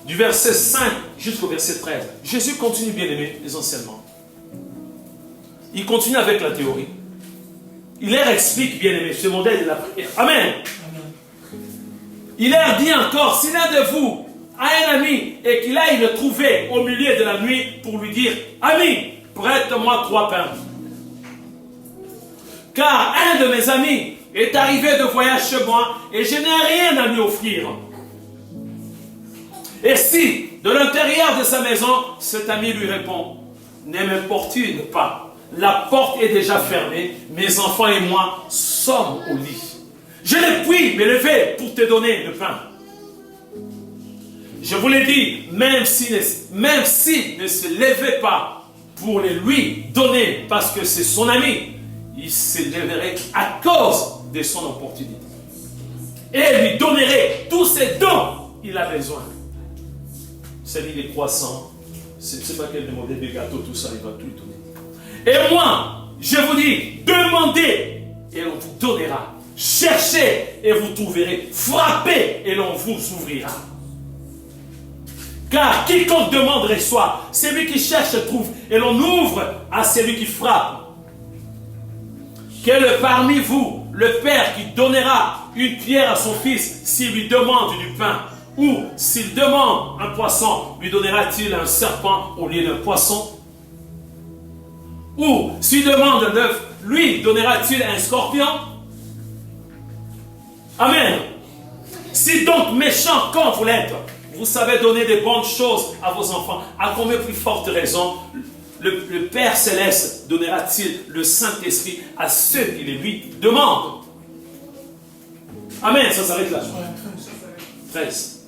Du verset 5 jusqu'au verset 13. Jésus continue, bien-aimé, les enseignements. Il continue avec la théorie. Il leur explique, bien-aimé, ce modèle de la prière. Amen. Il leur dit encore, si l'un de vous a un ami et qu'il aille le trouver au milieu de la nuit pour lui dire, ami, prête-moi 3 pains. Car un de mes amis est arrivé de voyage chez moi et je n'ai rien à lui offrir. Et si, de l'intérieur de sa maison, cet ami lui répond, ne m'importune pas. La porte est déjà fermée, mes enfants et moi sommes au lit. Je ne puis me lever pour te donner le pain. Je vous l'ai dit, même s'il ne se levait pas pour le lui donner, parce que c'est son ami, il se lèverait à cause de son opportunité. Et lui donnerait tous ces dons qu'il a besoin. C'est des croissants, je ne sais pas quel modèle de gâteau, tout ça, il va tout lui donner. Et moi, je vous dis, demandez et on vous donnera. Cherchez et vous trouverez. Frappez et l'on vous ouvrira. Car quiconque demande reçoit. Celui qui cherche trouve. Et l'on ouvre à celui qui frappe. Quel est parmi vous le père qui donnera une pierre à son fils s'il lui demande du pain? Ou s'il demande un poisson, lui donnera-t-il un serpent au lieu d'un poisson? Ou s'il demande un œuf, lui donnera-t-il un scorpion? Amen. Si donc méchant quand vous l'êtes, vous savez donner des bonnes choses à vos enfants, à combien plus forte raison le Père Céleste donnera-t-il le Saint-Esprit à ceux qui les lui demandent? Amen, ça s'arrête là. 13.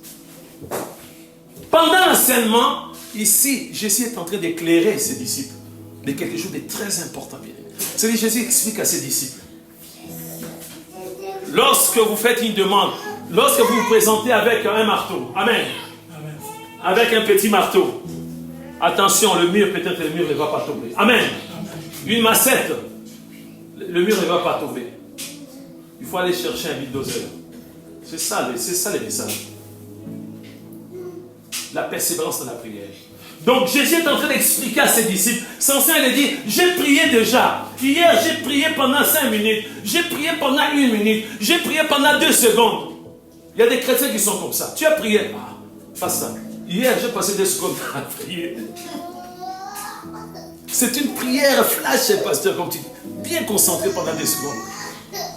Pendant l'enseignement, ici, Jésus est en train d'éclairer ses disciples de quelque chose de très important. C'est-à-dire, Jésus explique à ses disciples. Lorsque vous faites une demande, lorsque vous vous présentez avec un marteau, amen, avec un petit marteau, attention, le mur, peut-être le mur ne va pas tomber. Amen. Une massette, le mur ne va pas tomber. Il faut aller chercher un bulldozer. C'est ça les messages. La persévérance dans la prière. Donc Jésus est en train d'expliquer à ses disciples. Son Seigneur lui dit, j'ai prié déjà. Hier, j'ai prié pendant 5 minutes. J'ai prié pendant 1 minute. J'ai prié pendant 2 secondes. Il y a des chrétiens qui sont comme ça. Tu as prié. Ah, pas ça. Hier, j'ai passé 2 secondes à prier. C'est une prière flash, pasteur, comme tu dis. Bien concentré pendant 2 secondes.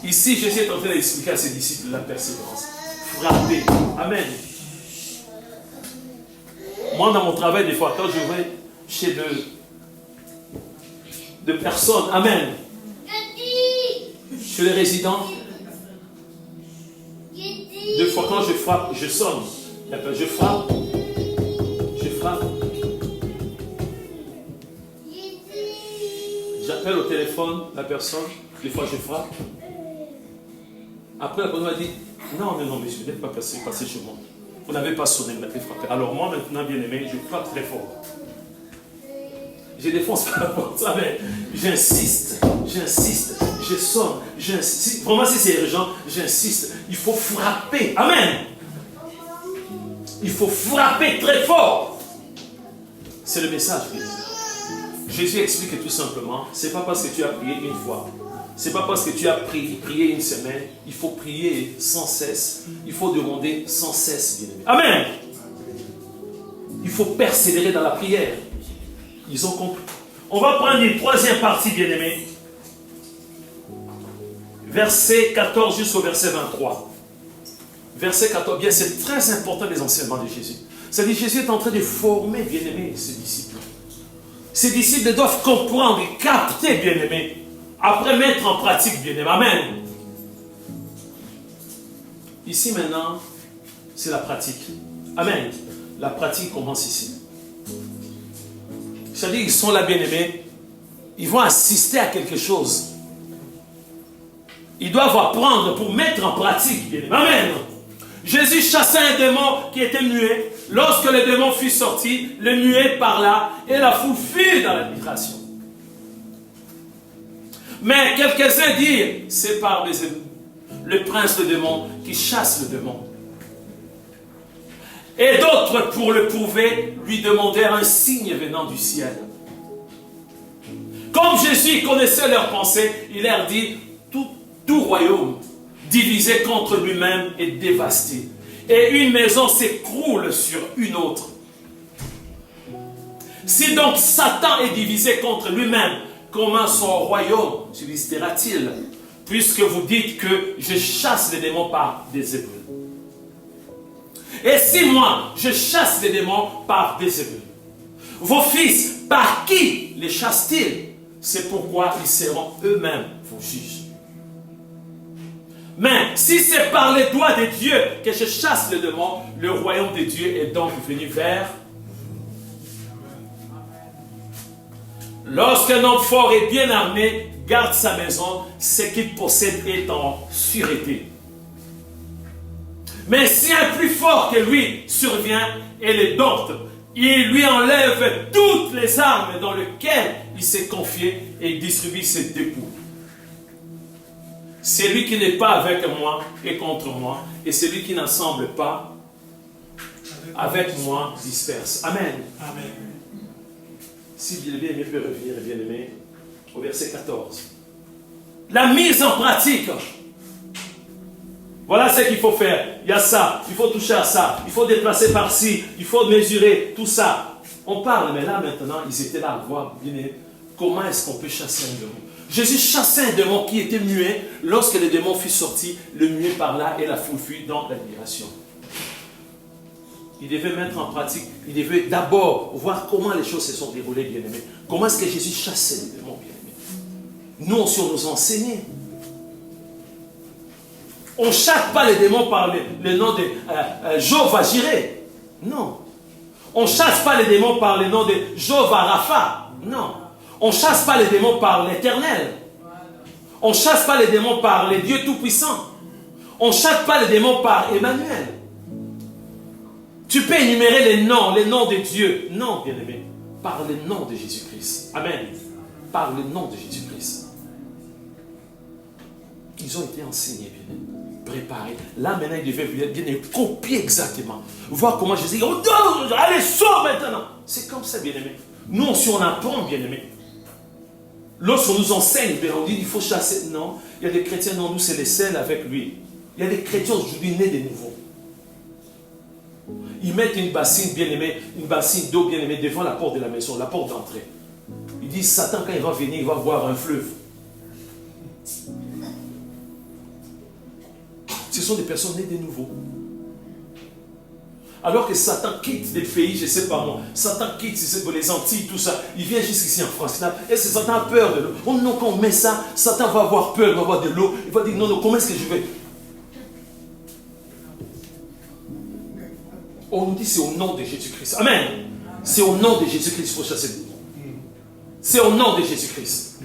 Ici, Jésus est en train d'expliquer à ses disciples la persévérance. Frapper. Amen. Moi, dans mon travail, des fois, quand je vais chez de personnes, amen, chez les résidents, des fois, quand je frappe, je sonne. Je frappe. J'appelle au téléphone la personne, des fois, je frappe. Après, la personne m'a dit, non, monsieur, vous n'êtes pas passé chez moi. Vous n'avez pas sonné, vous m'avez frappé. Alors moi, maintenant, bien aimé, je frappe très fort. Je défonce pas la porte, mais j'insiste, je sonne, j'insiste. Vraiment, si c'est urgent, j'insiste. Il faut frapper. Amen. Il faut frapper très fort. C'est le message. Jésus explique tout simplement, c'est pas parce que tu as prié une fois. C'est pas parce que tu as prié une semaine, il faut prier sans cesse. Il faut demander sans cesse, bien-aimé. Amen. Il faut persévérer dans la prière. Ils ont compris. On va prendre une 3e partie, bien-aimé. Verset 14 jusqu'au verset 23. Verset 14, bien, c'est très important les enseignements de Jésus. C'est-à-dire Jésus est en train de former, bien-aimé, ses disciples. Ses disciples doivent comprendre et capter, bien-aimé. Après mettre en pratique, bien-aimé. Amen. Ici maintenant, c'est la pratique. Amen. La pratique commence ici. C'est-à-dire qu'ils sont là, bien-aimés. Ils vont assister à quelque chose. Ils doivent apprendre pour mettre en pratique, bien-aimé. Amen. Jésus chassa un démon qui était muet. Lorsque le démon fut sorti, le muet parla et la foule fut dans l'admiration. Mais quelques-uns dirent, c'est par le prince de démons qui chasse le démon. Et d'autres, pour le prouver, lui demandèrent un signe venant du ciel. Comme Jésus connaissait leurs pensées, il leur dit, tout royaume divisé contre lui-même est dévasté. Et une maison s'écroule sur une autre. Si donc Satan est divisé contre lui-même, comment son royaume subsistera-t-il? Puisque vous dites que je chasse les démons par des Hébreux. Et si moi, je chasse les démons par des Hébreux, vos fils, par qui les chassent-ils? C'est pourquoi ils seront eux-mêmes vos juges. Mais si c'est par les doigts de Dieu que je chasse le démon, le royaume de Dieu est donc venu vers. Lorsqu'un homme fort et bien armé garde sa maison, ce qu'il possède est en sûreté. Mais si un plus fort que lui survient et les dompte, il lui enlève toutes les armes dans lesquelles il s'est confié et distribue ses dépôts. Celui qui n'est pas avec moi est contre moi, et celui qui n'assemble pas avec moi disperse. Amen. Amen. Si bien-aimé peut revenir, bien-aimé, au verset 14. La mise en pratique. Voilà ce qu'il faut faire. Il y a ça, il faut toucher à ça, il faut déplacer par-ci, il faut mesurer, tout ça. On parle, mais là maintenant, ils étaient là à voir, bien aimé, comment est-ce qu'on peut chasser un démon. Jésus chassait un démon qui était muet. Lorsque le démon fut sorti, le muet parla et la foule fut dans l'admiration. Il devait mettre en pratique, il devait d'abord voir comment les choses se sont déroulées, bien-aimés. Comment est-ce que Jésus chassait les démons, bien-aimés. Nous, on nous enseignait. On ne chasse pas les démons par le nom de Jéhovah Jireh. Non. On ne chasse pas les démons par le nom de Jéhovah Rapha. Non. On ne chasse pas les démons par l'Éternel. On ne chasse pas les démons par les dieux tout-puissants. On ne chasse pas les démons par Emmanuel. Tu peux énumérer les noms de Dieu. Non, bien-aimé. Par le nom de Jésus-Christ. Amen. Par le nom de Jésus-Christ. Ils ont été enseignés, bien-aimé. préparer. Là, maintenant, il devait bien copier exactement. Voir comment Jésus dit, oh, non, allez, sors maintenant. C'est comme ça, bien-aimé. Nous, si on apprend, bien-aimé, lorsqu'on nous enseigne, on dit, il faut chasser. Non, il y a des chrétiens, non, nous, c'est les sels avec lui. Il y a des chrétiens aujourd'hui nés de nouveau. Ils mettent une bassine, bien-aimé, une bassine d'eau, bien-aimé, devant la porte de la maison, la porte d'entrée. Ils disent, Satan, quand il va venir, il va voir un fleuve. Ce sont des personnes nées de nouveau. Alors que Satan quitte des pays, je ne sais pas moi, Satan quitte les Antilles, tout ça, il vient jusqu'ici en France. Et Satan a peur de l'eau. Non, quand on met ça, Satan va avoir peur, il va avoir de l'eau. Il va dire, non, non, comment est-ce que je vais? On nous dit, c'est au nom de Jésus-Christ. Amen. C'est au nom de Jésus-Christ qu'il faut chasser le démon. C'est au nom de Jésus-Christ.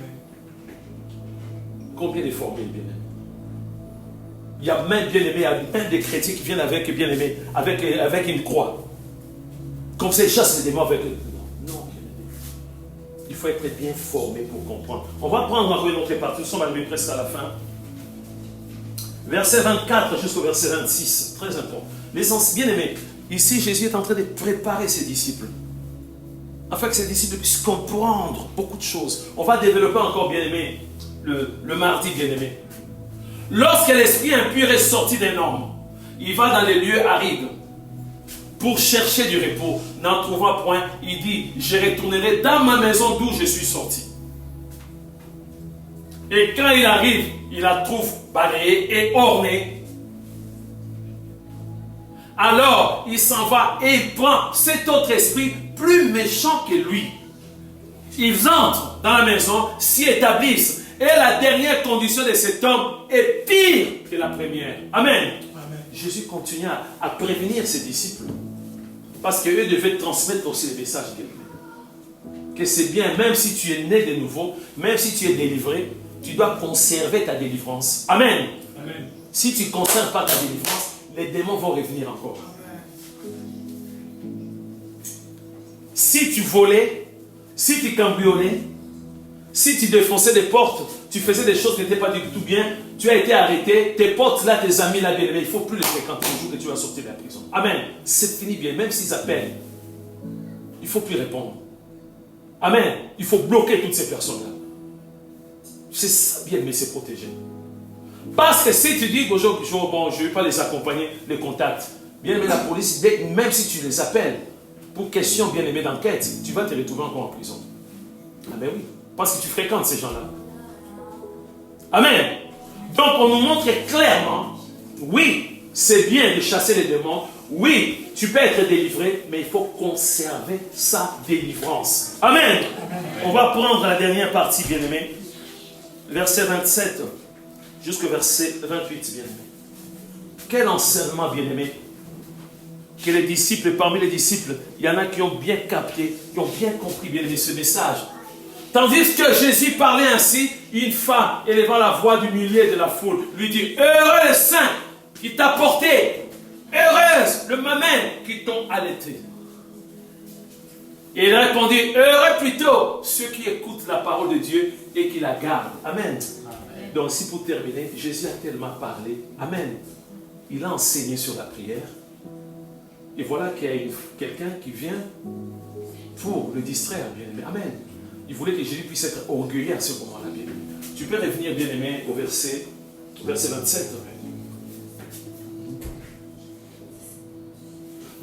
Combien de formules, bien-aimés? Il y a même, bien-aimés, il y a même des chrétiens qui viennent avec, bien-aimés, avec une croix. Comme ça, ils chassent les démons avec eux. Non, bien-aimés. Il faut être bien formé pour comprendre. On va prendre encore une autre partie. Nous sommes arrivés presque à la fin. Verset 24 jusqu'au verset 26. Très important. Bien-aimés, ici, Jésus est en train de préparer ses disciples. Afin que ses disciples puissent comprendre beaucoup de choses. On va développer encore, bien-aimés, le mardi, bien-aimés. Lorsque l'esprit impur est sorti d'un homme, il va dans les lieux arides pour chercher du repos. N'en trouvant point, il dit, je retournerai dans ma maison d'où je suis sorti. Et quand il arrive, il la trouve balayée et ornée. Alors, il s'en va et il prend cet autre esprit plus méchant que lui. Ils entrent dans la maison, s'y établissent. Et la dernière condition de cet homme est pire que la première. Amen. Amen. Jésus continue à prévenir ses disciples. Parce qu'eux devaient transmettre aussi le message de Dieu. Que c'est bien, même si tu es né de nouveau, même si tu es délivré, tu dois conserver ta délivrance. Amen. Amen. Si tu ne conserves pas ta délivrance, les démons vont revenir encore. Si tu volais, si tu cambriolais, si tu défonçais des portes, tu faisais des choses qui n'étaient pas du tout bien, tu as été arrêté, tes potes là, tes amis là, bien aimés, il ne faut plus les fréquenter le jour que tu vas sortir de la prison. Amen. C'est fini bien, même s'ils appellent, il ne faut plus répondre. Amen. Il faut bloquer toutes ces personnes-là. C'est ça bien, mais c'est protéger. Parce que si tu dis qu'aujourd'hui, bon, je ne vais pas les accompagner, les contacts, bien aimé, la police, même si tu les appelles pour question bien aimé d'enquête, tu vas te retrouver encore en prison. Ah ben oui. Parce que tu fréquentes ces gens-là. Amen. Donc on nous montre clairement, oui, c'est bien de chasser les démons. Oui, tu peux être délivré, mais il faut conserver sa délivrance. Amen. Amen. On va prendre la dernière partie, bien-aimé. Verset 27 jusqu'au verset 28, bien-aimé. Quel enseignement, bien-aimé, que les disciples, parmi les disciples, il y en a qui ont bien capté, qui ont bien compris, bien-aimé, ce message. Tandis que Jésus parlait ainsi, une femme, élevant la voix du milieu de la foule, lui dit, heureux le saint qui t'a porté, heureuse le maman qui t'ont allaité. Et il répondit, heureux plutôt ceux qui écoutent la parole de Dieu et qui la gardent. Amen. Amen. Donc si pour terminer, Jésus a tellement parlé. Amen. Il a enseigné sur la prière. Et voilà qu'il y a quelqu'un qui vient pour le distraire, bien-aimé. Amen. Il voulait que Jésus puisse être orgueilleux à ce moment-là, bien-aimé. Tu peux revenir, bien-aimé, au verset 27.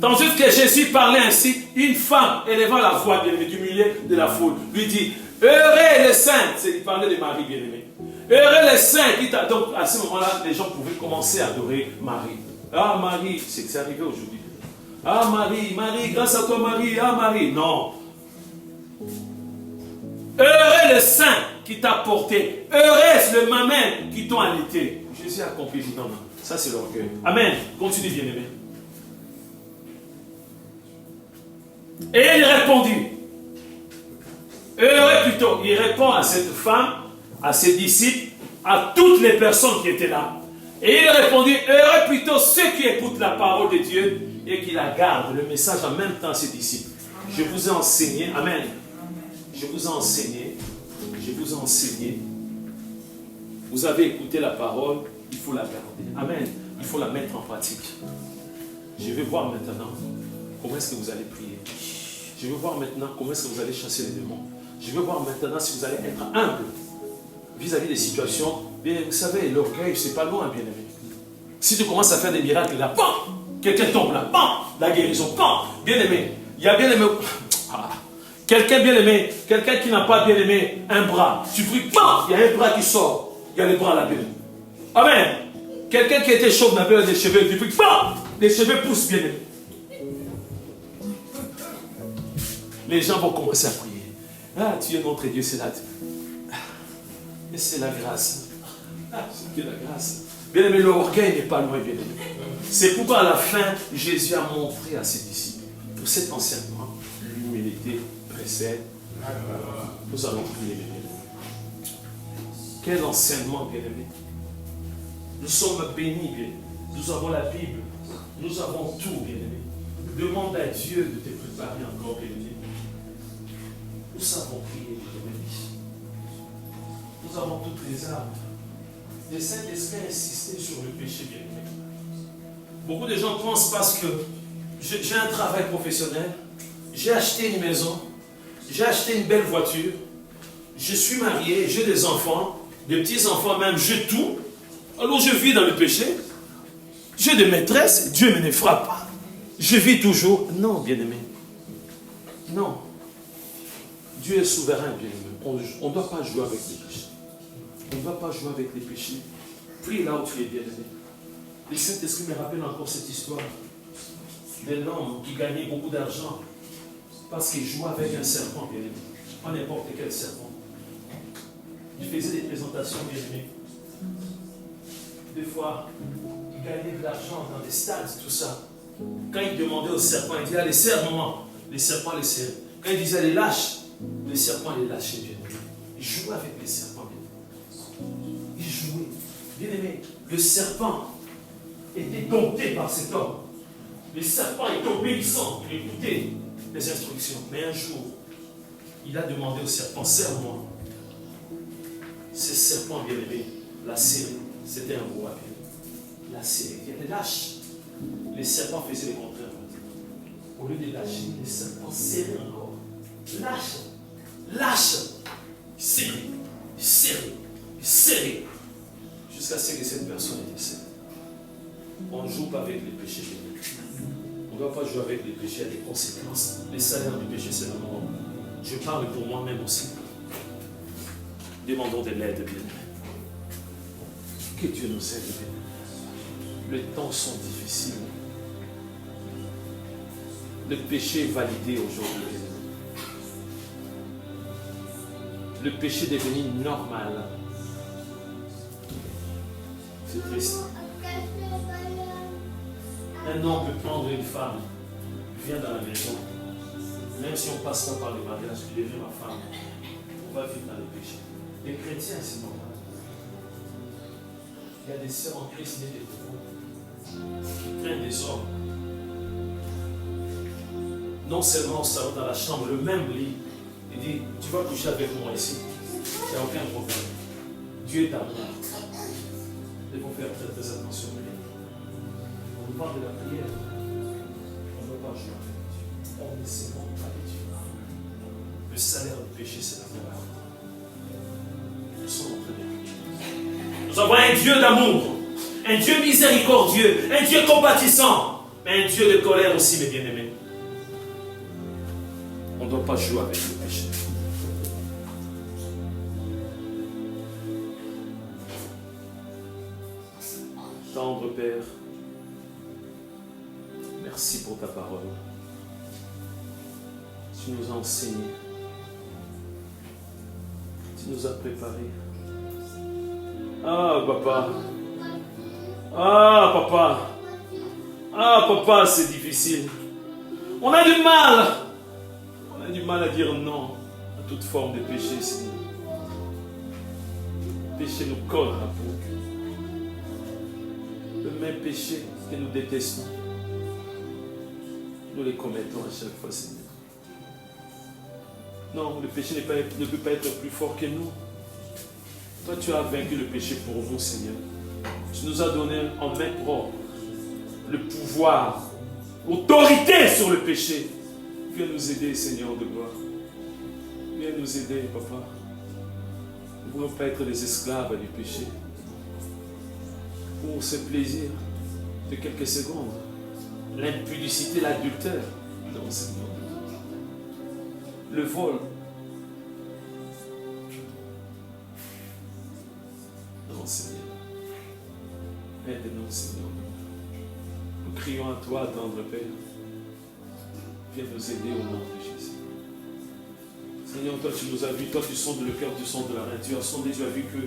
Tandis que Jésus parlait ainsi, une femme élevant la voix, bien-aimé, du milieu de la foule, lui dit, heureux les saints, c'est il parlait de Marie, bien-aimé. Heureux les saints qui t'a... Donc à ce moment-là, les gens pouvaient commencer à adorer Marie. Ah Marie, c'est arrivé aujourd'hui. Ah Marie, Marie, grâce à toi Marie, ah Marie. Non. Heureux le saint qui t'a porté. Heureuse le maman qui t'ont allaité. Jésus a compris. Non, non. Ça c'est l'orgueil. Amen. Continue, bien-aimé. Et il répondit. Heureux plutôt. Il répond à cette femme, à ses disciples, à toutes les personnes qui étaient là. Et il répondit, heureux plutôt ceux qui écoutent la parole de Dieu et qui la gardent, le message en même temps à ses disciples. Je vous ai enseigné. Amen. Je vous ai enseigné, vous avez écouté la parole, il faut la garder. Amen. Il faut la mettre en pratique. Je vais voir maintenant comment est-ce que vous allez prier. Je veux voir maintenant comment est-ce que vous allez chasser les démons. Je veux voir maintenant si vous allez être humble vis-à-vis des situations. Bien, vous savez, l'orgueil, c'est pas loin, bien aimé. Si tu commences à faire des miracles, là, bam, quelqu'un tombe là, bam, la guérison, bam, bien aimé. Il y a bien aimé. Ah. Quelqu'un bien aimé, quelqu'un qui n'a pas bien aimé un bras. Tu pries, bam, il y a un bras qui sort. Il y a les bras là, bien aimé. Amen. Quelqu'un qui était chauve n'avait des cheveux, tu pries, bam, les cheveux poussent, bien aimé. Les gens vont commencer à prier. Ah, tu es notre Dieu, c'est là. Et c'est la grâce. Ah, c'est la grâce. Bien aimé, l'orgueil n'est pas loin, bien aimé. C'est pourquoi à la fin, Jésus a montré à ses disciples, pour cet enseignement, l'humilité précède. Nous allons prier, bien aimé. Quel enseignement, bien aimé. Nous sommes bénis, bien aimé. Nous avons la Bible. Nous avons tout, bien aimé. Demande à Dieu de te préparer encore, bien aimé. Nous savons prier, bien aimé. Nous avons toutes les armes. Le Saint-Esprit a insisté sur le péché, bien aimé. Beaucoup de gens pensent parce que j'ai un travail professionnel, j'ai acheté une maison, j'ai acheté une belle voiture, je suis marié, j'ai des enfants, des petits-enfants même, j'ai tout. Alors je vis dans le péché. J'ai des maîtresses, Dieu ne me frappe pas. Je vis toujours. Non, bien-aimé. Non. Dieu est souverain, bien-aimé. On ne doit pas jouer avec les péchés. On ne doit pas jouer avec les péchés. Prie là où tu es, bien-aimé. Le Saint-Esprit me rappelle encore cette histoire d'un homme qui gagnait beaucoup d'argent parce qu'il jouait avec un serpent, bien-aimé. Pas n'importe quel serpent. Il faisait des présentations, bien-aimé. Des fois, il gagnait de l'argent dans des stades, tout ça. Quand il demandait au serpent, il disait, allez, serre-moi. Les serpents les serraient. Quand il disait, allez, lâche, les serpents les lâchaient, bien-aimé. Il jouait avec les serpents, bien-aimé. Il jouait. Bien-aimé, le serpent était dompté par cet homme. Le serpent est obéissant, il écoutait les instructions. Mais un jour, il a demandé au serpent, serre-moi. Ce serpent, bien-aimé, l'a serré. C'était un roi, bien-aimé. L'a serré. Il était lâche. Les serpents faisaient le contraire. Au lieu de lâcher, les serpents serraient encore. Lâche. Lâche. Serré. Serré. Serré. Jusqu'à ce que cette personne ait décédé. On ne joue pas avec les péchés. On ne doit pas jouer avec les péchés, il y a des conséquences. Les salaires du péché, c'est la mort. Je parle pour moi-même aussi. Demandons de l'aide, bien-aimé. Que Dieu nous aide, bien-aimé. Les temps sont difficiles. Le péché est validé aujourd'hui. Le péché est devenu normal. C'est triste. Un homme peut prendre une femme, vient dans la maison, même si on ne passe pas par le mariage, tu deviens ma femme, on va vivre dans le péché. Les chrétiens, c'est normal. Il y a des sœurs en Christ nés des pauvres qui traînent des hommes. Non seulement on s'arrête dans la chambre, le même lit, il dit, tu vas coucher avec moi ici. Il n'y a aucun problème. Dieu est amour. Il faut faire très très attention. On nous parle de la prière. On ne doit pas jouer avec Dieu. On ne sait pas les Dieu. Le salaire du péché, c'est la mort. Nous sommes en train de prier. Nous avons un Dieu d'amour, un Dieu miséricordieux, un Dieu compatissant, mais un Dieu de colère aussi, mes bien-aimés. On ne doit pas jouer avec le péché. Tendre Père, merci pour ta parole. Tu nous as enseigné. Tu nous as préparés. Ah, papa. Ah, papa. Ah, papa, c'est difficile. On a du mal. On a du mal à dire non à toute forme de péché, Seigneur. Le péché nous colle à la peau. Le même péché que nous détestons, nous les commettons à chaque fois, Seigneur. Non, le péché ne peut pas être plus fort que nous. Toi, tu as vaincu le péché pour nous, Seigneur. Tu nous as donné en main propre le pouvoir, l'autorité sur le péché. Viens nous aider, Seigneur de gloire. Viens nous aider, Papa. Nous ne voulons pas être des esclaves du péché. Pour ce plaisir de quelques secondes, l'impudicité, l'adultère. Non, Seigneur. Le vol. Non, Seigneur. Aide-nous, Seigneur. Nous crions à toi, tendre Père. Viens nous aider au nom de Jésus. Seigneur, toi tu nous as vu, toi tu sondes le cœur, tu sondes la reine, tu as sondé, tu as vu que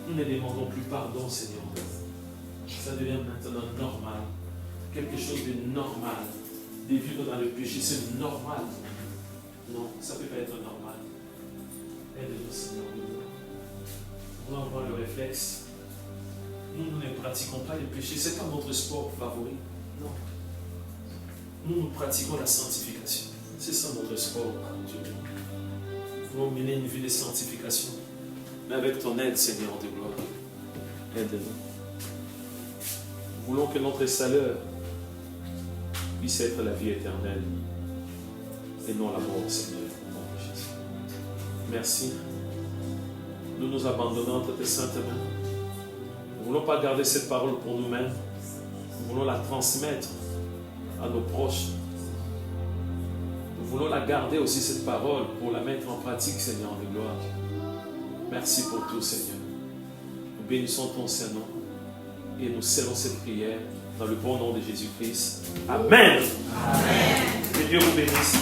nous ne demandons plus pardon, Seigneur. Ça devient maintenant normal. Quelque chose de normal. De vivre dans le péché, c'est normal. Non, ça ne peut pas être normal. Aide-nous, Seigneur. Nous voulons avoir le réflexe. Nous ne pratiquons pas le péché. Ce n'est pas notre sport favori. Non. Nous pratiquons la sanctification. C'est ça notre sport, Dieu. Nous voulons mener une vie de sanctification. Mais avec ton aide, Seigneur de gloire. Aide-nous. Nous voulons que notre salaire puisse être la vie éternelle et non la mort, Seigneur, au nom de Jésus. Merci. Nous nous abandonnons entre tes saintes mains. Nous ne voulons pas garder cette parole pour nous-mêmes. Nous voulons la transmettre à nos proches. Nous voulons la garder aussi, cette parole, pour la mettre en pratique, Seigneur de gloire. Merci pour tout, Seigneur. Nous bénissons ton Saint-Nom et nous scellons cette prière dans le bon nom de Jésus-Christ. Amen. Amen. Que Dieu vous bénisse.